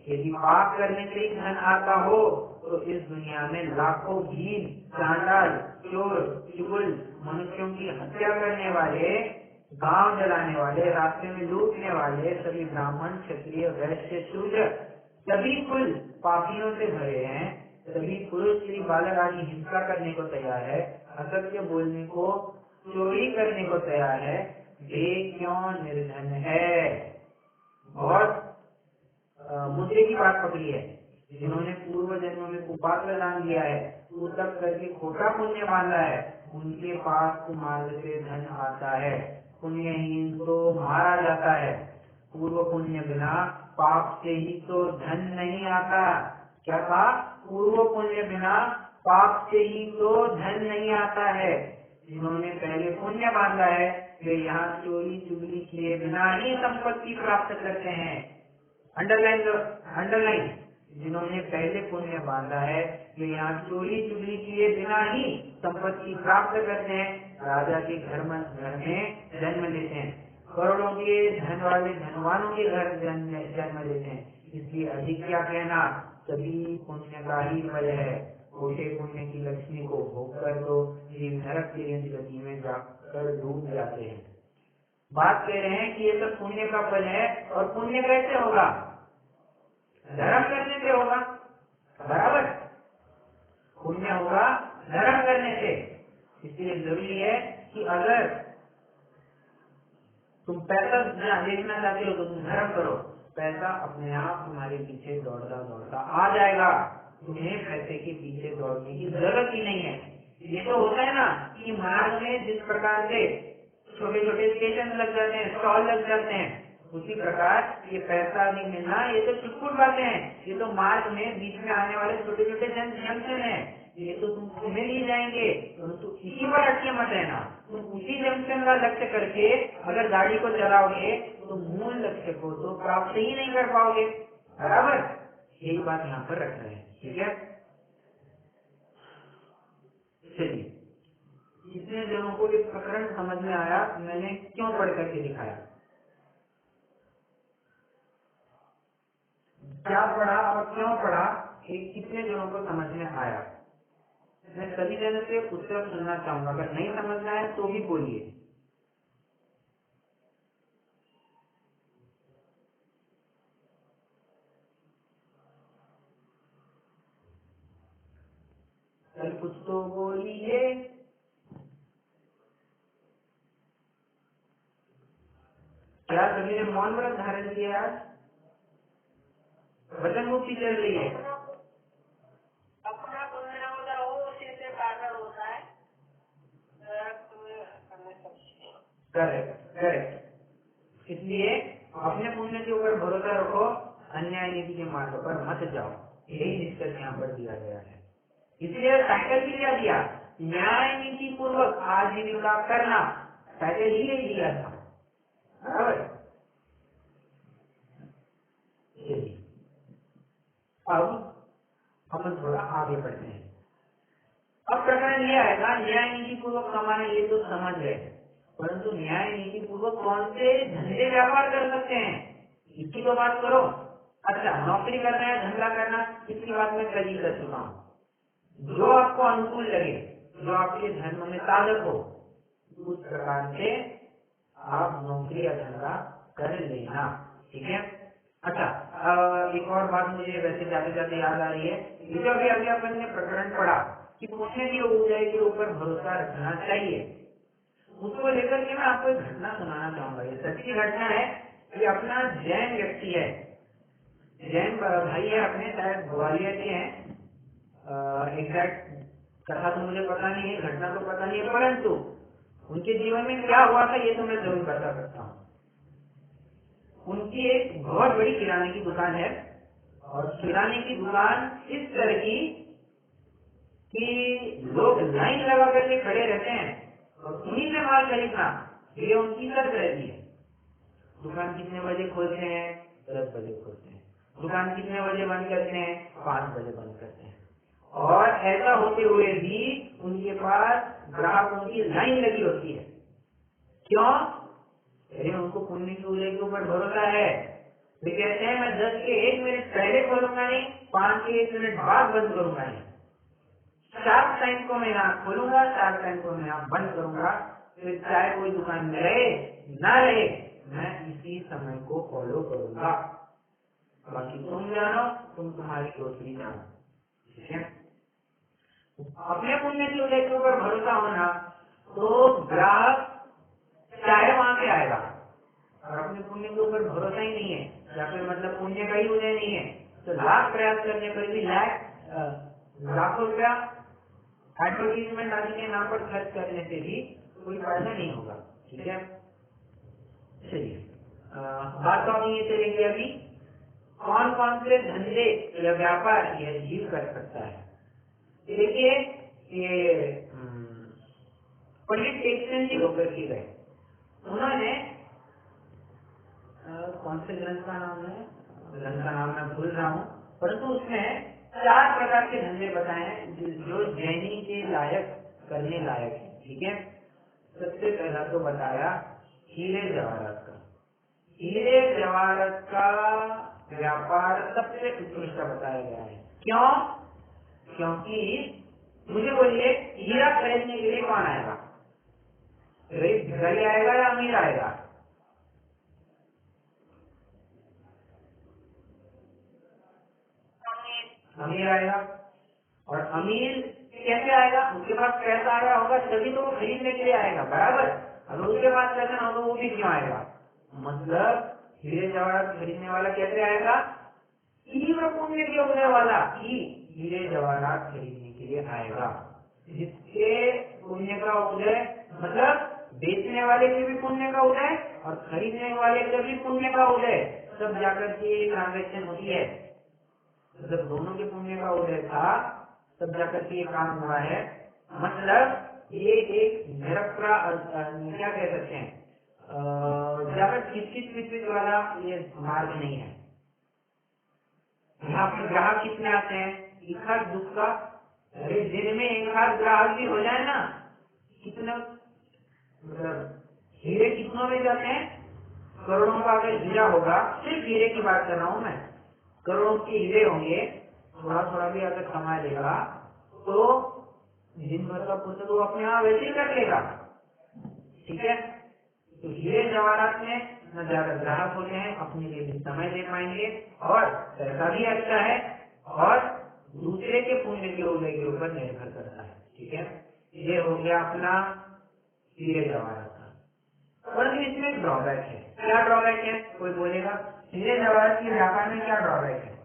यदि पाप करने से ही धन आता हो तो इस दुनिया में लाखों भील, चांडाल, चोर, चुगल, मनुष्यों की हत्या करने वाले गांव जलाने वाले, रास्ते में लूटने वाले, सभी ब्राह्मण, क्षत्रिय, वैश्य, शूद्र, सभी कुल पापियों से भरे हैं। सभी पुरुष, स्त्री, बालक आदि हिंसा करने को तैयार है, असत्य बोलने को, चोरी करने को तैयार है। वे क्यों निर्धन है? बहुत मुद्दे की बात पकड़ी है। जिन्होंने पूर्व जन्म में कुपात्र दान दिया है, उतक करके खोटा पुण्य बांधा है, उनके पास मार्ग से धन आता है। पुण्यहीन तो मारा जाता है। पूर्व पुण्य बिना पाप से ही तो धन नहीं आता। क्या कहा? पूर्व पुण्य बिना पाप से ही तो धन नहीं आता है। जिन्होंने पहले पुण्य बांधा है, वे यहाँ चोरी चुगली किए बिना ही संपत्ति प्राप्त करते हैं। अंडरलाइन। जिन्होंने पहले पुण्य बांधा है, वे यहाँ चोरी चुगली किए बिना ही संपत्ति प्राप्त करते हैं। राजा के घर में जन्म लेते हैं। करोड़ों के धन वाले धनवानों के घर जन्म लेते हैं। इसलिए अधिक क्या कहना, सभी पुण्य का ही फल है। छोटे पुण्य की लक्ष्मी को भोग कर तो जीव नरक की गति में जाकर डूब जाते हैं। बात कह रहे हैं कि ये सब पुण्य का फल है। और पुण्य कैसे होगा? धर्म करने से होगा। बराबर, पुण्य होगा धर्म करने से। इसलिए जरूरी है कि अगर तुम पैसा देखना चाहते हो तो तुम धर्म करो। पैसा अपने आप तुम्हारे पीछे दौड़ता दौड़ता आ जाएगा। तुम्हें पैसे के पीछे दौड़ने की जरूरत ही नहीं है। ये तो होता है ना कि मार्ग में जिस प्रकार से छोटे छोटे स्टेशन लग जाते हैं, स्टॉल लग जाते हैं, उसी प्रकार ये पैसा भी मिलना ये तो छुटपुट बातें हैं। ये तो मार्ग में बीच में आने वाले छोटे छोटे जंक्शन है। ये तो तुमको मिल ही जाएंगे, परंतु इसी पर अटके मत रहना। तुम उसी जंक्शन का लक्ष्य करके अगर गाड़ी को चलाओगे तो मूल लक्ष्य को तो प्राप्त ही नहीं कर पाओगे। बराबर, यही बात यहाँ पर रख रहे हैं। ठीक है, चलिए, जितने जनों को ये प्रकरण समझ में आया, मैंने क्यों पढ़ करके दिखाया, क्या पढ़ा और क्यों पढ़ा, कितने जनों को समझ में आया। मैं सभी जनों से उत्तर सुनना चाहूंगा। अगर नहीं समझ में आया तो भी बोलिए। चल कुछ तो बोलिए। क्या सभी ने मौन व्रत धारण किया? वचन मुक्ति चल रही है। अपना पुण्य होता है, वो उसी से कारण होता है। Correct correct. इसलिए अपने पुण्य के ऊपर भरोसा रखो, अन्याय नीति के मार्ग पर मत जाओ। यही निष्कर्ष यहाँ पर दिया गया है। इसलिए टाइटल भी क्या दिया? न्याय नीति पूर्वक आजीविका करना। टाइटल ही नहीं दिया था। बराबर। अब हम थोड़ा आगे बढ़ते हैं। अब प्रकरण यह आएगा, न्याय नीति पूर्वक कमाना ये तो समझ गए, परंतु न्याय नीति पूर्वक कौन से धंधे व्यापार कर सकते हैं, इसकी तो बात करो। अच्छा, नौकरी करना है, धंधा करना, इसकी बात मैं कल ही कर चुका हूँ। जो आपको अनुकूल लगे, जो आपके धर्म में साधक हो, उस प्रकार से आप नौकरी या धंधा कर लेना। ठीक है। अच्छा, एक और बात मुझे वैसे जाते जाते याद आ रही है। ये जो अभी अपन ने प्रकरण पढ़ा कि पुण्य की ऊर्जा के ऊपर भरोसा रखना चाहिए, उसको लेकर के मैं आपको एक घटना सुनाना चाहूंगा। ये सच्ची घटना है। ये अपना जैन व्यक्ति है, जैन भाई है अपने, शायद ग्वालियर के हैं। एग्जैक्ट कथा तो मुझे पता नहीं है, घटना तो पता नहीं है, परंतु उनके जीवन में क्या हुआ था ये तो मैं जरूर बता सकता हूँ। उनकी एक बहुत बड़ी किराने की दुकान है, और किराने की दुकान इस तरह की कि लोग लाइन लगा करके खड़े रहते हैं और उन्हीं से माल खरीदना, ये उनकी शर्त रहती है। दुकान कितने बजे खोलते हैं? 10 बजे खोलते हैं। दुकान कितने बजे बंद करते हैं? 5 बजे बंद करते हैं। और ऐसा होते हुए भी उनके पास ग्राहकों की लाइन लगी होती है। क्यों? अरे उनको पुण्य की ऊर्जा के ऊपर भरोसा है। वे कहते हैं मैं 10 के 1 मिनट पहले खोलूंगा नहीं, 5 के 1 मिनट बाद बंद करूंगा नहीं। शार्प टाइम को मैं यहाँ खोलूंगा, शार्प टाइम को मैं यहाँ बंद करूंगा। फिर चाहे कोई दुकान में रहे ना रहे, मैं इसी समय को फॉलो करूंगा। बाकी तुम जानो, तुम तुम्हारी ग्रोसरी जानो, ठीक है। अपने पुण्य के उदय के ऊपर भरोसा होना, तो ग्राहक चाहे वहां से आएगा। और अपने पुण्य के ऊपर भरोसा ही नहीं है, या फिर मतलब पुण्य का ही उदय नहीं है, तो लाख प्रयास करने पर भी लाखों रुपया एडवर्टीजमेंट आदि के नाम पर खर्च करने से भी कोई फायदा नहीं होगा, ठीक है। चलिए बात तो अभी ये चलेंगे, अभी कौन कौन से धंधे या व्यापार यह जीव कर सकता है। देखिए ये पंडित टेकचंद जी होकर के गए, उन्होंने कौन से ग्रंथ का नाम है, ग्रंथ का नाम मैं भूल रहा हूँ, परंतु उसमें 4 प्रकार के धंधे बताए हैं जो जैनी के लायक करने लायक है, ठीक है। सबसे पहला तो बताया हीरे जवाहरात का। हीरे जवाहरात का व्यापार सबसे उत्कृष्ट बताया गया है। क्यों? क्योंकि मुझे बोलिए, हीरा खरीदने के लिए कौन आएगा? भिखारी आएगा या अमीर आएगा? अमीर आएगा। और अमीर कैसे आएगा? उसके पास पैसा आया होगा तभी तो वो खरीदने के लिए आएगा, बराबर। अगर उसके पास पैसा ना हो तो वो भी क्यों आएगा? मतलब हीरे जवाहरात खरीदने वाला कैसे आएगा? तीव्र पुण्य के उदय वाला ही हीरे जवाहरात खरीदने के लिए आएगा। जिसके पुण्य का उदय मतलब बेचने वाले के भी पुण्य का उदय और खरीदने वाले के भी पुण्य का उदय, सब जाकर के ट्रांजेक्शन होती है। जब दोनों के पुण्य का उदय था तब जाकर के ये काम हुआ है। मतलब ये एक निरपरा क्या कह सकते हैं, जाकर किस वाला ये मार्ग नहीं है। यहाँ पर ग्राहक कितने आते हैं? एक आध दुख का, अरे दिन में एक आध ग्राहक भी हो जाए ना, कितना मतलब हीरे कितनों में जाते हैं? करोड़ों का अगर हीरा होगा, सिर्फ हीरे की बात कर रहा हूँ मैं, करोड़ों के हीरे होंगे, थोड़ा थोड़ा भी अगर कमा लेगा तो दिन भर का पुस्तक वो अपने आप वैसे ही कर लेगा, ठीक है। तो हीरे जवाहरात में न ज्यादा ग्राहक होते हैं, अपने लिए भी समय दे पाएंगे और पैसा भी अच्छा है और दूसरे के पुण्य के उदय के ऊपर निर्भर करता है, ठीक है। ये हो गया अपना हीरे जवाहरात का। परंतु इसमें एक ड्रॉबैक है। क्या ड्रॉबैक है? कोई बोलेगा हीरे जवाहरात के व्यापार में क्या ड्रॉबैक है?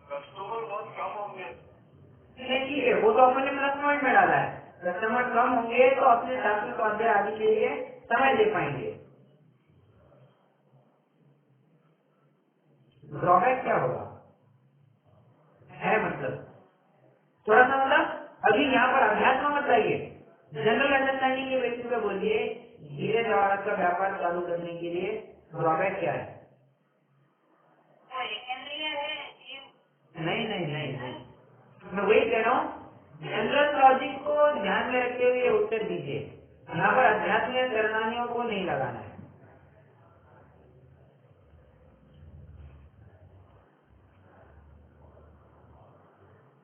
कस्टमर बहुत कम होंगे। नहीं ठीक है, वो तो अपने प्लस पॉइंट में डाला है, कस्टमर कम होंगे तो अपने शास्त्र स्वाध्याय आदि के लिए समय दे पाएंगे। ड्रॉबैक क्या होगा है? मतलब थोड़ा सा मतलब अभी यहाँ पर अध्यात्म मत लाइए, जनरल अंडरस्टैंडिंग के बेसिस पे बोलिए, हीरे जवाहरात का व्यापार चालू करने के लिए ड्रॉबैक क्या है? नहीं नहीं नहीं नहीं, मैं वही कह रहा हूँ, जनरल लॉजिक को ध्यान में रखते हुए उत्तर दीजिए। यहाँ पर अध्यात्म शरणानियों को नहीं लगाना है।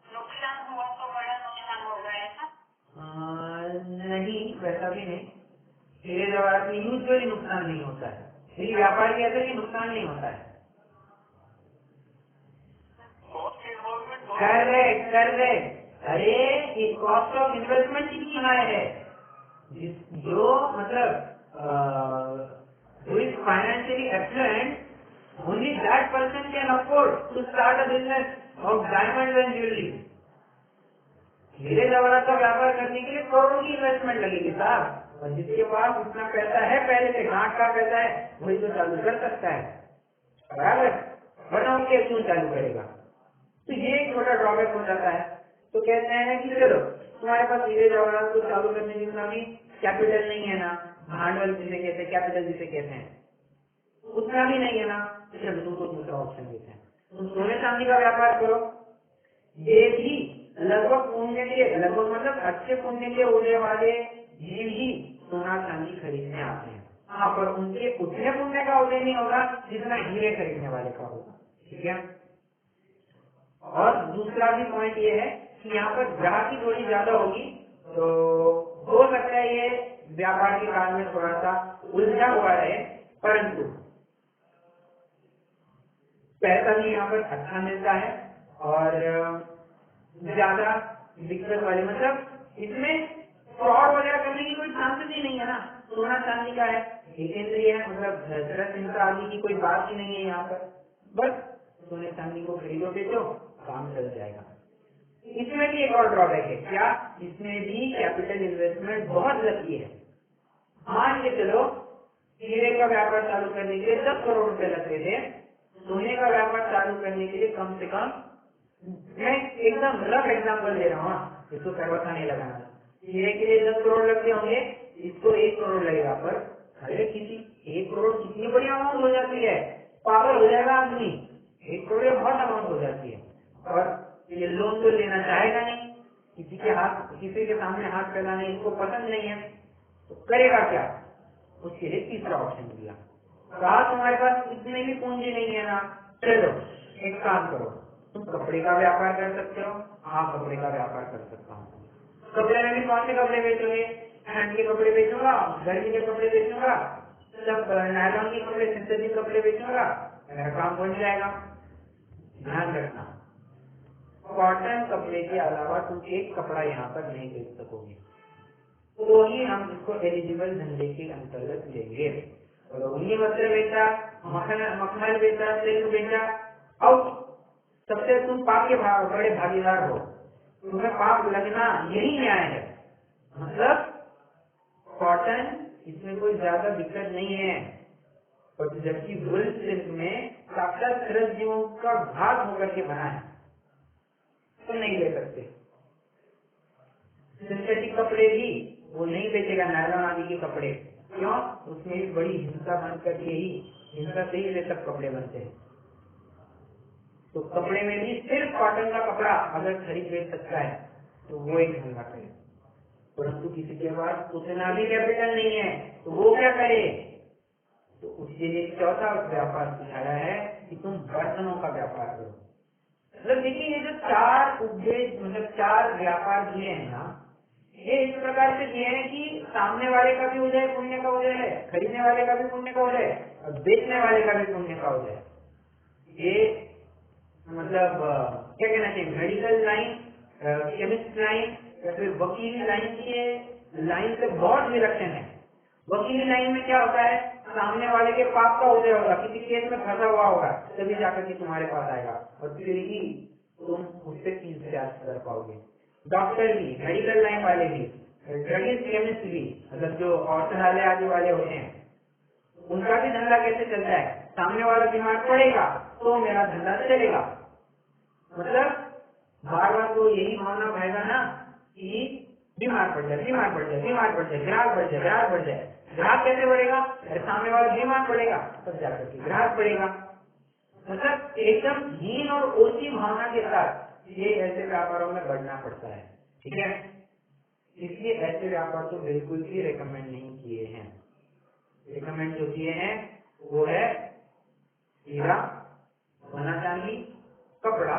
नुकसान हुआ तो बड़ा नुकसान हो गया था? नहीं, वैसा भी नहीं। हीरे जवाहरात में यूजुअली नुकसान नहीं होता है, यदि व्यापार की ऐसे नुकसान नहीं होता है। करेक्ट करेक्ट, अरे ये कॉस्ट ऑफ इन्वेस्टमेंट कितनी हाई है। जो मतलब who is financially affluent, only that person can afford to start a business of diamonds and jewelry. हीरे जवाहरात का व्यापार करने के लिए करोड़ों की इन्वेस्टमेंट लगेगी साहब, और जिसके पास उतना पैसा है, पहले से गांठ का पैसा है, वही तो चालू कर सकता है, बराबर, वरना वो क्यों चालू करेगा। तो ये एक छोटा ड्रॉबैक हो जाता है। तो कहते हैं कि चलो तुम्हारे पास हीरे जवाहरात को चालू करने की अभी कैपिटल नहीं है ना, भांडवल जिसे कहते हैं, कैपिटल जिसे कहते हैं, उतना भी नहीं है ना, तो चलो तुमको दूसरा ऑप्शन देते हैं, तुम सोने चांदी का व्यापार करो। ये भी लगभग पुण्य के, लगभग मतलब अच्छे पुण्य के उदय वाले जीव ही सोना चांदी खरीदने आते हैं। हाँ, पर उनके उतने पुण्य का उदय नहीं होगा जितना हीरे खरीदने वाले का होगा, ठीक है। और दूसरा भी पॉइंट ये है कि यहाँ पर ग्राहकी थोड़ी ज्यादा होगी, तो हो सकता है ये व्यापार के काल में थोड़ा सा उलझा हुआ रहे, परंतु पैसा भी यहाँ पर अच्छा मिलता है और ज्यादा दिक्कत वाले, मतलब इसमें फ्रॉड वगैरह करने की कोई चांसेस ही नहीं है ना। सोना चांदी का है, हितेंद्रीय है, मतलब दशरथ चिंता आदि की कोई बात ही नहीं है यहाँ पर। बस सोने चांदी को खरीदो बेचो, काम चल जाएगा। इसमें भी एक और ड्रॉबैक है, क्या? इसमें भी कैपिटल इन्वेस्टमेंट बहुत लगती है। मान के चलो हीरे का व्यापार चालू करने के लिए 10 करोड़ रुपए लगते थे, सोने का व्यापार चालू करने के लिए कम से कम, मैं एकदम रफ एग्जाम्पल दे रहा हूँ, इसको सर्वथा नहीं लगाना। हीरे के लिए 10 करोड़ लगते होंगे, इसको 1 करोड़ लगेगा, पर अरे किसी 1 करोड़ कितनी बड़ी अमाउंट हो जाती है, पागल हो जाएगा आदमी। 1 करोड़ बहुत अमाउंट हो जाती है, और ये लोन तो लेना चाहेगा नहीं, किसी के सामने हाथ फैलाना इसको पसंद नहीं है, तो करेगा क्या? उसके लिए तीसरा ऑप्शन दिया, कहा तुम्हारे पास इतने भी पूंजी नहीं है ना, चलो एक काम करो, तुम कपड़े का व्यापार कर सकते हो। हाँ, कपड़े का व्यापार कर सकता हूँ। कपड़े में भी कौन से कपड़े बेचोगे? ठंड के कपड़े बेचूंगा, गर्मी के कपड़े बेचूंगा, सब नायलॉन के कपड़े, सिंथेटिक कपड़े बेचूंगा, मेरा काम बन जाएगा। ध्यान रखना, कॉटन कपड़े के अलावा तुम एक कपड़ा यहाँ पर नहीं बेच सकोगे, तो ही हम इसको एलिजिबल धंधे के अंतर्गत लेंगे। रोहिणी वस्त्र बेचा, मखमल बेचा, सिल्क बेचा, अब सबसे तुम पाप के बड़े भागीदार हो, तुम्हें पाप लगना यही न्याय है। मतलब कॉटन इसमें कोई ज्यादा दिक्कत नहीं है, और जबकि वुल सिल्क में साक्षात कृत जीवों का घात होकर के बना है, तो नहीं ले सकते। सिंथेटिक कपड़े भी वो नहीं बेचेगा, नायलॉन आदि के कपड़े, क्यों? उसमें भी बड़ी हिंसा बन करके ही, हिंसा से ही वे सब कपड़े बनते हैं। तो कपड़े में भी सिर्फ कॉटन का कपड़ा अगर खरीद बेच सकता है तो वो एक धंधा करे, परंतु किसी के पास उतना भी कैपिटल नहीं है तो वो क्या करे? तो उसके लिए चौथा व्यापार सिखाया है कि तुम बर्तनों का व्यापार करो। मतलब देखिए, ये जो 4 उपदेश, मतलब 4 व्यापार दिए हैं ना, ये इस प्रकार से दिए हैं कि सामने वाले का भी उदय पुण्य का उदय है, खरीदने वाले का भी पुण्य का उदय और बेचने वाले का भी पुण्य का उदय। ये मतलब क्या कहना चाहिए, मेडिकल लाइन, केमिस्ट लाइन या फिर वकीली लाइन के लाइन से बहुत विलक्षण है। वकीली लाइन में क्या होता है, सामने वाले के पाप का उदय होगा, किसी केस में फंसा हुआ होगा, तभी जाकर के तुम्हारे पास आएगा और फिर ही तुम उससे फीस चार्ज कर पाओगे। डॉक्टर भी, मेडिकल लाइन वाले भी, ड्रगिस्ट, केमिस्ट भी, मतलब जो औषधालय आदि वाले होते हैं, उनका भी धंधा कैसे चलता है? सामने वाला बीमार पड़ेगा तो मेरा धंधा चलेगा। मतलब बार बार तो यही भावना रहेगा ना कि बीमार पड़ जाए, बीमार पड़ जाए, बीमार पड़ जाए, ग्राहक बढ़ जाए, ग्राहक बढ़ जाए। ग्राहक कैसे बढ़ेगा? अरे सामने वाला बीमार पड़ेगा तब जाकर के ग्राहक बढ़ेगा। मतलब एकदम हीन और ओछी भावना के साथ ये ऐसे व्यापारों में बढ़ना पड़ता है, ठीक है? इसलिए ऐसे व्यापार तो बिल्कुल भी रेकमेंड नहीं किए हैं। रिकमेंड जो किए हैं वो है हीरा, सोना चांदी, कपड़ा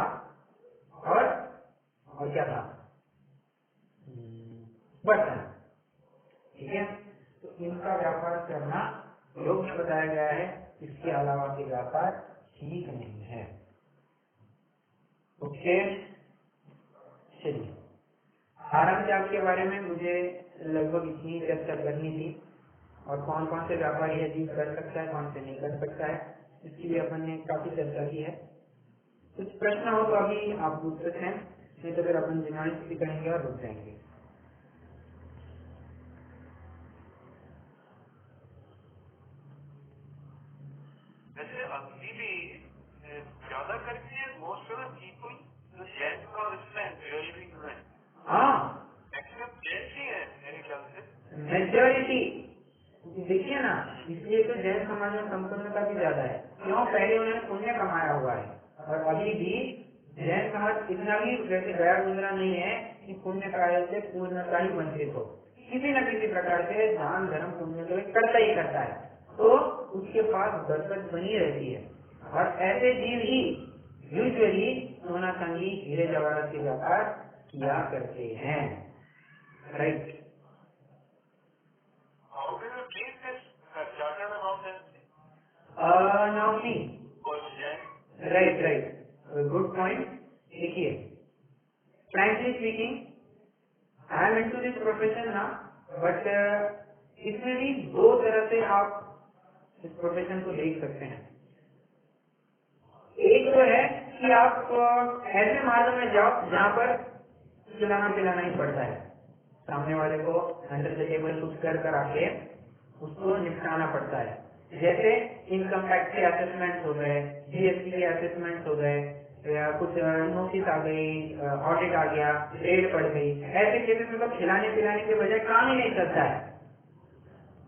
और क्या था, बर्तन, ठीक है? तो इनका व्यापार करना योग्य बताया गया है, इसके अलावा के व्यापार ठीक नहीं है। ओके, चलिए, आरंभ जाप के बारे में मुझे लगभग इतनी चर्चा करनी थी, और कौन कौन से व्यापार यह चीज कर सकता है, कौन से नहीं कर सकता है, इसकी भी अपन ने काफी चर्चा की है। कुछ प्रश्न हो तो अभी आप पूछ सकते हैं, नहीं तो फिर अपन जिम्नास्टिक करेंगे और रुक जाएंगे। वैसे अभी भी ज्यादा करके मोस्ट ऑफ द पीपल जो जेंट्स और इसमें ज्वेलरी में, हाँ, मैक्सिमम जेंट्स ही है मेरे ख्याल से, मेजोरिटी। देखिए ना, इसलिए तो जैन समाज में संपन्नता भी ज्यादा है, क्यों? पहले उन्होंने पुण्य कमाया हुआ है, और अभी भी जैन समाज इतना भी वैसे गया गुजरा नहीं है कि पुण्य कार्य से पूर्णता ही वंचित हो। किसी न किसी प्रकार से दान धर्म पुण्य तो करता ही करता है, तो उसके पास बरकत बनी रहती है। और ऐसे जीव ही यूजुअली सोना चांदी हीरे जवाहरात के व्यापार किया करते हैं, right. How do you treat this chartered accountancy? Normally right right, good point. देखिए, frankly speaking, I am into this profession ना, बट इसमें भी दो तरह से आप इस प्रोफेशन को देख सकते हैं। एक तो है कि आप ऐसे मार्ग में जाओ जहाँ पर खिलाना पिलाना ही पड़ता है, सामने वाले को अंडर द टेबल कुछ कर आके उसको निपटाना पड़ता है। जैसे इनकम टैक्स के असेसमेंट हो गए, जीएसटी के असेसमेंट हो गए, या कुछ नोटिस आ गई, ऑडिट आ गया, रेड पड़ गई, ऐसे केसेस में तो खिलाने पिलाने के बजाय काम ही नहीं करता है।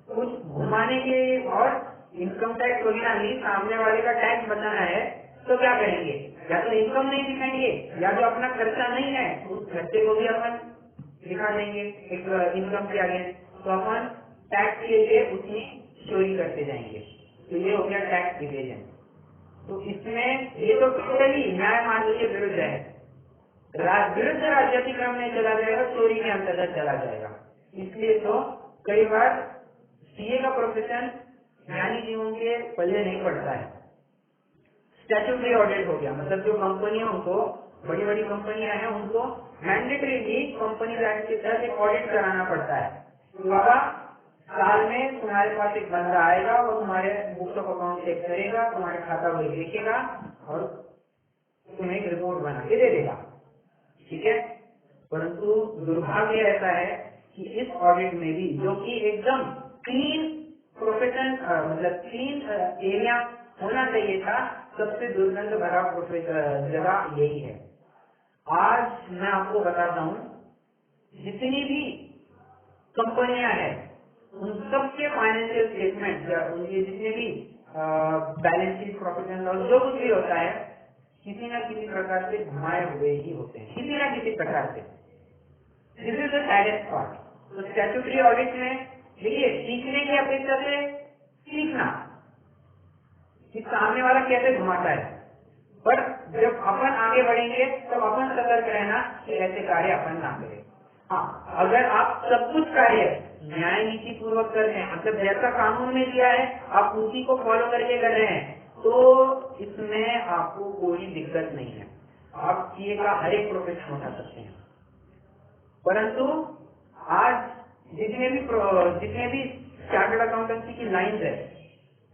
कुछ घुमाने के और इनकम टैक्स वगैरह नहीं, सामने वाले का टैक्स बताना है तो क्या करेंगे, या तो इनकम नहीं दिखाएंगे, या जो अपना खर्चा नहीं है उस खर्चे को भी अपन दिखा देंगे एक इनकम के आगे, तो अपन टैक्स के लिए उतनी चोरी करते जाएंगे। तो ये हो गया टैक्स इवेजन। तो इसमें ये तो टोटली न्याय मार्ग के विरुद्ध है, विरुद्ध राज्यातिक्रम में चला जाएगा, चोरी के अंतर्गत चला जाएगा। इसलिए तो कई बार सीए का प्रोफेशन ज्ञानी जीवों के पल्ले नहीं पड़ता है। स्टैट्यूटरी ऑडिट हो गया, मतलब जो कंपनियों को, बड़ी बड़ी कंपनियां हैं, उनको मैंडेटरीली कंपनी एक्ट के तहत एक ऑडिट कराना पड़ता है। तो बाबा साल में तुम्हारे पास एक बंदा आएगा, वो तुम्हारे बुक्स ऑफ अकाउंट चेक करेगा, तुम्हारे खाता वही देखेगा और तुम्हें एक रिपोर्ट बना के दे देगा, ठीक है। परंतु दुर्भाग्य ऐसा है कि इस ऑडिट में भी, जो कि एकदम क्लीन प्रोफेशन, मतलब क्लीन एरिया होना चाहिए था, सबसे दुर्गंध भरा जगह यही है। आज मैं आपको बताता हूँ, जितनी भी कंपनियां हैं उन सबके फाइनेंशियल स्टेटमेंट या उनके जितने भी balance sheet, profit and loss, जो कुछ भी होता है, किसी न किसी प्रकार से घुमाए हुए ही होते हैं, किसी न किसी प्रकार से। This is the saddest part. तो स्टैट्यूटरी ऑडिट में देखिए, सीखने की अपेक्षा से सीखना कि सामने वाला कैसे घुमाता है, पर जब अपन आगे बढ़ेंगे तब अपन सतर्क रहना कि ऐसे कार्य अपन ना करें। हाँ, अगर आप सब कुछ कार्य न्याय नीति पूर्वक कर रहे हैं, मतलब जैसा कानून में दिया है आप उसी को फॉलो करके कर रहे हैं, तो इसमें आपको कोई दिक्कत नहीं है, आप सीए का हर एक प्रोफेशन उठा सकते हैं। परंतु आज जितने भी चार्टर्ड अकाउंटेंसी की लाइन है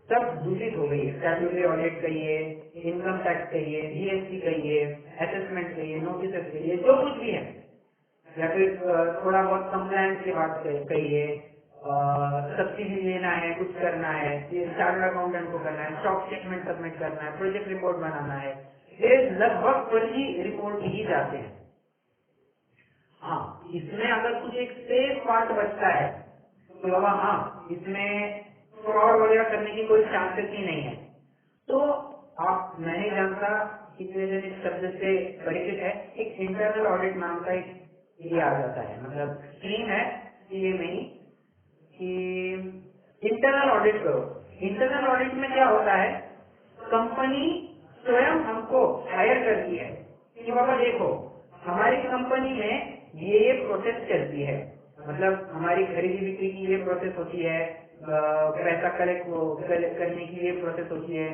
सब दूषित हो गई है। स्टैट्यूटरी ऑडिट कहिए, इनकम टैक्स कहिए, जीएसटी कहिए, असेसमेंट कहिए, नोटिस कहिए, जो कुछ भी है, या फिर थोड़ा बहुत कंप्लायंस की बात कहिए, सब्सिडी लेना है, कुछ करना है, चार्टर्ड अकाउंटेंट को करना है, स्टॉक स्टेटमेंट सबमिट करना है, प्रोजेक्ट रिपोर्ट बनाना है, ये लगभग फर्जी रिपोर्ट ही जाते हैं। हाँ, इसमें अगर कुछ एक सेफ पार्ट बचता है तो बाबा हाँ, इसमें फ्रॉड वगैरह करने की कोई चांसेस ही नहीं है, तो आप, मैं नहीं जानता कितने जन इस शब्द से परिचित है, एक इंटरनल ऑडिट नाम का एक ये आ जाता है, मतलब स्कीम है ये में ही कि इंटरनल ऑडिट करो। इंटरनल ऑडिट में क्या होता है, कंपनी स्वयं हमको हायर करती है कि बाबा देखो हमारी कंपनी में ये प्रोसेस चलती है, मतलब हमारी खरीदी बिक्री की ये प्रोसेस होती है, पैसा कलेक्ट करने की ये प्रोसेस होती है,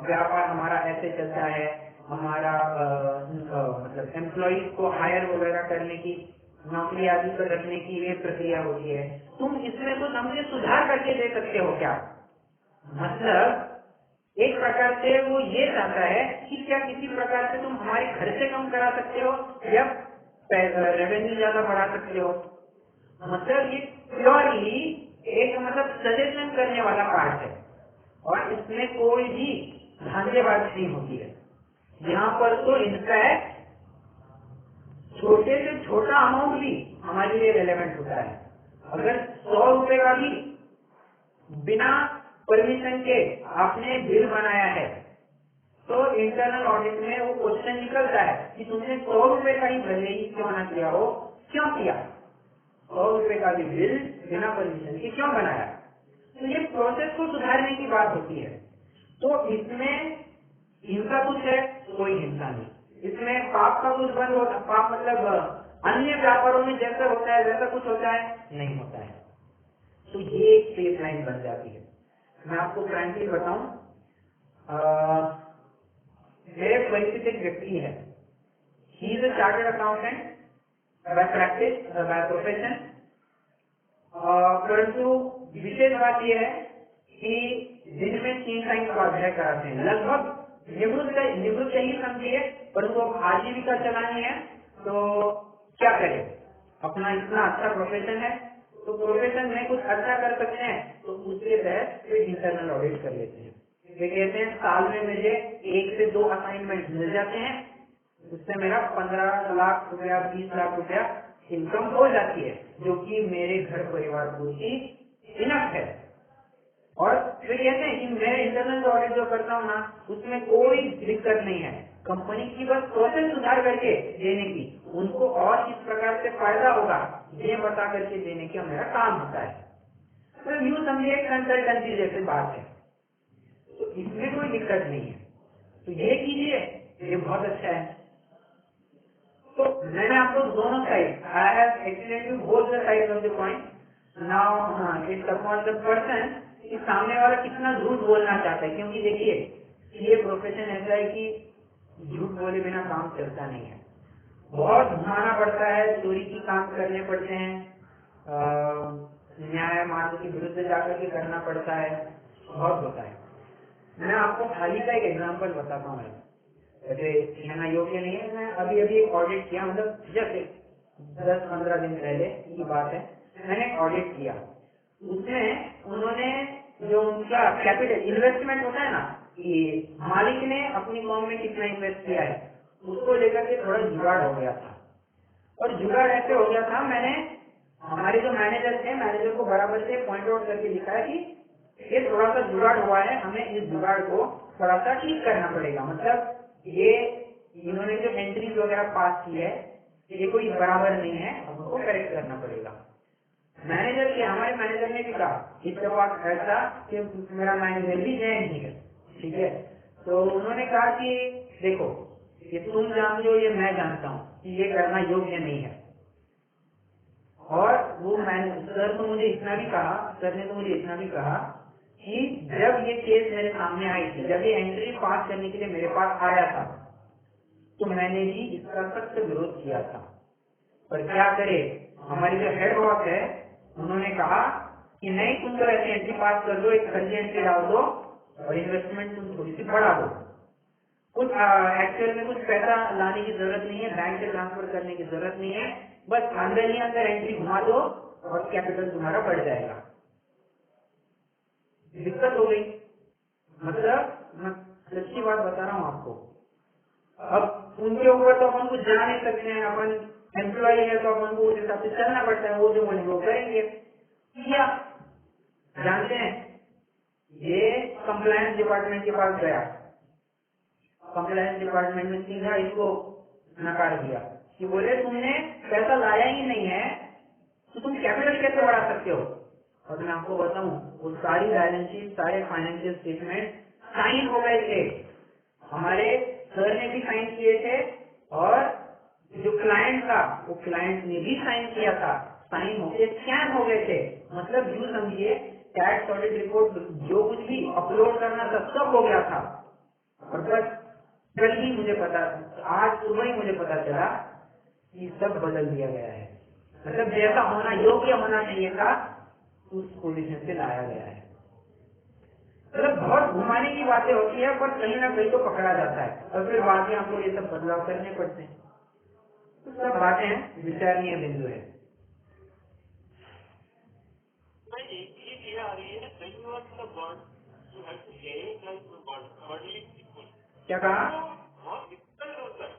व्यापार हमारा ऐसे चलता है, हमारा मतलब एम्प्लॉइज को हायर वगैरह करने की, नौकरी आदि पर रखने की ये प्रक्रिया होती है, तुम इसमें कुछ हमसे सुधार करके दे सकते हो क्या? मतलब एक प्रकार से वो ये चाहता है कि क्या किसी प्रकार से तुम हमारे खर्चे कम करा सकते हो या रेवेन्यू ज्यादा बढ़ा सकते हो। मतलब ये प्योरली एक मतलब सजेशन करने वाला पार्ट है और इसमें कोई भी धांधेबाजी नहीं होती है। यहाँ पर तो इनफैक्ट छोटे से छोटा अमाउंट भी हमारे लिए रेलेवेंट होता है। अगर 100 रुपए का भी बिना परमिशन के आपने बिल बनाया है तो इंटरनल ऑडिट में वो क्वेश्चन निकलता है कि तुमने 100 रुपए का ही भले ही क्यों ना किया हो, क्यों किया, 100 रुपए का भी बिल बिना परमिशन के क्यों बनाया। तो ये प्रोसेस को सुधारने की बात होती है। तो इसमें हिंसा कुछ है, कोई हिंसा नहीं। इसमें पाप का कुछ बंद होता, पाप मतलब अन्य व्यापारों में जैसा होता है वैसा कुछ होता है, नहीं होता है। तो ये एक स्ट्रेट लाइन बन जाती है। मैं आपको फ्रैंकली बताऊं, मेरे परिचित एक व्यक्ति है, he is a chartered accountant bye practice, by profession, परंतु विशेष बात यह है कि दिन में 3 टाइम स्वाध्याय कराते हैं। लगभग निवृत्त ही समझिए, परंतु अब आजीविका चलानी है तो क्या करें, अपना इतना अच्छा प्रोफेशन है तो प्रोफेशन में कुछ अच्छा कर सकते हैं तो उसके तहत इंटरनल ऑडिट कर लेते हैं। वे कहते हैं साल में मुझे 1 से 2 असाइनमेंट मिल जाते हैं, उससे मेरा 15 लाख रुपया 20 लाख रुपया इनकम हो जाती है, जो कि मेरे घर परिवार को ही इनफ है। और वे कहते हैं कि मैं इंटरनल ऑडिट जो करता हूँ ना, उसमें कोई दिक्कत नहीं है, कंपनी की बस प्रोसेस सुधार करके देने की, उनको और किस प्रकार से फायदा होगा ये बता करके देने का मेरा काम होता है। तो यूँ समझिए कंसल्टेंसी जैसी बात है, तो इसमें कोई दिक्कत नहीं है, तो ये कीजिए, ये बहुत अच्छा है। तो मैंने आपको दोनों side, I have explained you both the side of the point. Now it's upon the person कि सामने वाला कितना झूठ बोलना चाहता है, क्योंकि देखिए ये प्रोफेशन ऐसा है कि झूठ बोले बिना काम चलता नहीं है, बहुत घुमाना पड़ता है, चोरी की काम करने पड़ते हैं, न्याय मार्ग के विरुद्ध जाकर के करना पड़ता है, बहुत होता है। मैं आपको हाल ही का एक एग्जाम्पल बताता हूँ, वैसे कहना योग्य नहीं है, मैं अभी एक ऑडिट किया, मतलब जैसे 10-15 दिन पहले की बात है, मैंने ऑडिट किया। उसमें उन्होंने जो उनका कैपिटल इन्वेस्टमेंट होता है ना, कि मालिक ने अपनी फॉर्म में कितना इन्वेस्ट किया है, उसको लेकर के थोड़ा जुगाड़ हो गया था। और जुगाड़ ऐसे हो गया था, मैंने हमारे जो मैनेजर थे, मैनेजर को बराबर से पॉइंट आउट करके लिखा है कि ये थोड़ा सा जुगाड़ हुआ है, हमें इस जुगाड़ को थोड़ा सा ठीक करना पड़ेगा। मतलब ये इन्होंने जो एंट्रीज वगैरह पास की है ये कोई बराबर नहीं है, हमको करेक्ट करना पड़ेगा। मैनेजर के हमारे मैनेजर ने भी कहा इत्तेफाक ऐसा कि मेरा मैनेजर भी जैन ही है, ठीक है। तो उन्होंने कहा कि देखो ये तुम जानते हो, ये मैं जानता हूँ कि ये करना योग्य नहीं है। और वो सर तो मुझे इतना भी कहा, सर ने तो मुझे इतना भी कहा कि जब ये केस मेरे सामने आई थी, जब ये एंट्री पास करने के लिए मेरे पास आया था, तो मैंने भी इसका सख्त विरोध किया था। पर क्या करे, हमारी जो हेड बॉस है उन्होंने कहा कि नहीं, तुम तो ऐसे एंट्री पास कर दो, एक फर्जी एंट्री डाल दो और इन्वेस्टमेंट तुम थोड़ी सी बढ़ा दो। कुछ एक्चुअल में कुछ पैसा लाने की जरूरत नहीं है, बैंक से ट्रांसफर करने की जरूरत नहीं है, बस अंदर ही अंदर एंट्री घुमा दो और कैपिटल तुम्हारा बढ़ जाएगा। दिक्कत हो गई, मतलब मैं सच्ची बात बता रहा हूँ आपको। अब उनके ऊपर तो अपन कुछ जा नहीं सकते हैं, अपन एम्प्लॉय है तो अपन को उस हिसाब से चलना पड़ता है, वो जो बोलेंगे वो करेंगे। क्या जानते हैं, ये कंप्लायंस डिपार्टमेंट के पास गया, कंप्लायंस डिपार्टमेंट में सीधा इसको नकार दिया कि बोले तुमने पैसा लाया ही नहीं है तो तुम कैपिटल कैसे बढ़ा सकते हो। और मैं आपको बताऊं, वो सारी बैलेंस शीट, सारे फाइनेंशियल स्टेटमेंट साइन हो गए थे, हमारे सर ने भी साइन किए थे और जो क्लाइंट था वो क्लाइंट ने भी साइन किया था, साइन होके स्कैन हो गए थे। मतलब यूँ समझिए टैक्स ऑडिट रिपोर्ट जो कुछ भी अपलोड करना था सब हो गया था। और बस कल ही मुझे पता, आज सुबह ही मुझे पता चला कि सब बदल दिया गया है, मतलब जैसा होना योग्य होना चाहिए था उस पोजीशन से लाया गया है। मतलब बहुत घुमाने की बातें होती है, पर कहीं ना कहीं तो पकड़ा जाता है और फिर बाद में आपको ये सब बदलाव करने पड़ते हैं। तो सब बातें विचारणीय बिंदु है। एक चीज ये आ रही है, when you are in the world, you have to behave like the world, worldly people. क्या कहा? तो बहुत डिफिकल्ट होता है।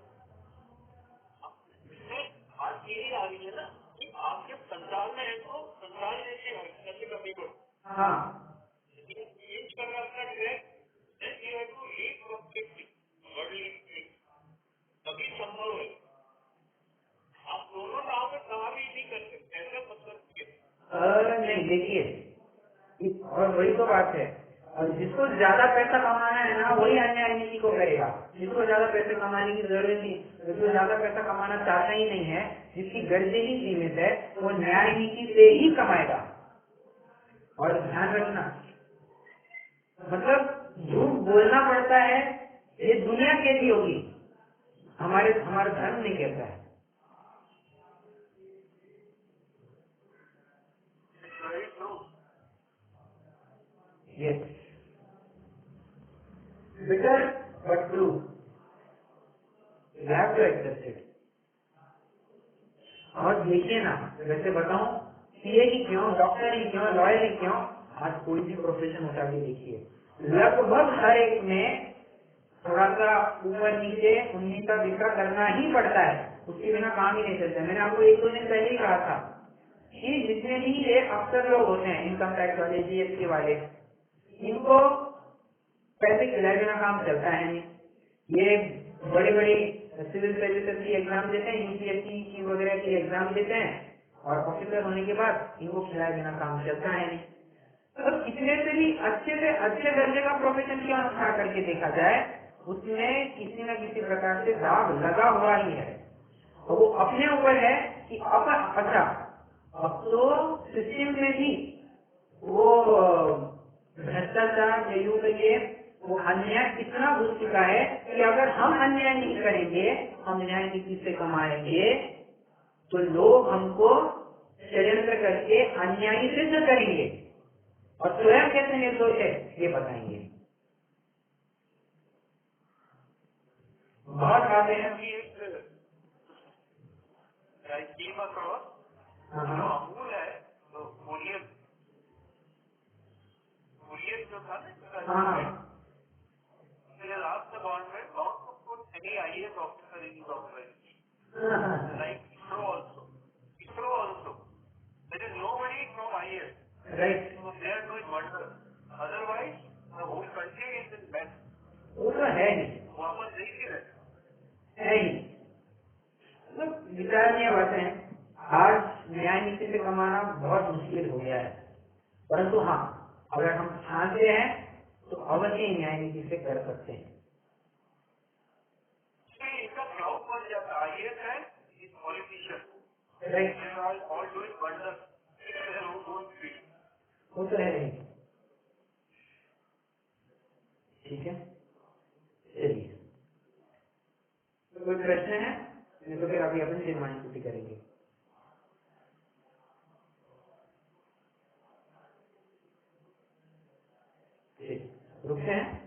इसमें बात यही आ रही है ना कि आप जब संसार में है तो संसार जैसे हरकतें करनी पड़ती है। हाँ चेंज करना अपना track, then you have to live completely worldly things, तभी संभव है। आप दोनों राह में कहा भी नहीं कर सकते, ऐसा मतलब नहीं, देखिए और वही तो बात है, और जिसको ज्यादा पैसा कमाना है ना वही अन्याय नीति को करेगा। जिसको ज्यादा पैसे कमाने की जरूरत नहीं, जिसको ज्यादा पैसा कमाना चाहता ही नहीं है, जिसकी गर्जे ही सीमित है, वो न्याय नीति से ही कमाएगा। और ध्यान रखना, मतलब झूठ बोलना पड़ता है, ये दुनिया कैसी होगी, हमारा धर्म नहीं कहता है। Yes, bitter but true, you have to accept it. और देखिए ना, वैसे बताऊं, सीए की क्यों, डॉक्टर ही क्यों, लॉयर ही क्यों, आज कोई भी प्रोफेशन उठा के देखिए, लगभग हर एक में थोड़ा सा ऊपर नीचे 19 करना ही पड़ता है, उसके बिना काम ही नहीं चलता। मैंने आपको 1-2 दिन पहले ही कहा था कि जितने भी ये अफसर लोग होते हैं, इनकम टैक्स वाले, जीएसटी वाले, इनको पैसे खिलाए बिना काम चलता है नहीं। ये बड़ी बड़ी सिविल सर्विसेज की एग्जाम देते हैं, यूपीएससी की वगैरह की एग्जाम देते हैं, और ऑफिसर होने के बाद इनको खिलाए बिना काम चलता है नहीं। तो कितने से भी अच्छे दर्जे का प्रोफेशन क्यों उठा करके देखा जाए, उसमें किसी न किसी प्रकार से दाग लगा हुआ ही है। और वो अपने ऊपर है कि अच्छा, अब तो सिस्टम में भी वो भ्रष्टाचार, या यूं कहिए वो अन्याय इतना घुस चुका है कि अगर हम अन्याय नहीं करेंगे, हम न्याय नीति से कमाएंगे, तो लोग हमको षड्यंत्र करके अन्यायी सिद्ध करेंगे और स्वयं कैसे निर्दोष है ये बताएंगे। बहुत बातें हैं। अमूल है तो कुरियर जो था ना, asked the government not to put any IAS officer in his organization. Like ISRO also. There is nobody from IAS. Right. So they are doing wonders. Otherwise, the whole country is in mess. वो तो है ही, वापस नहीं गिर है ही। विचारणीय बातें हैं। आज न्याय नीति से कमाना बहुत मुश्किल हो गया है, परंतु हाँ, अगर हम ठानते हैं तो अवश्य न्याय नीति से कर सकते हैं। इनका क्राउड बन जाता है, IAS है इस politician, all doing wonders in their own field. वो तो है ही। ठीक है, चलिए, कोई प्रश्न है? नहीं तो फिर अभी अपन निर्माण छुट्टी करेंगे। रुकते हैं।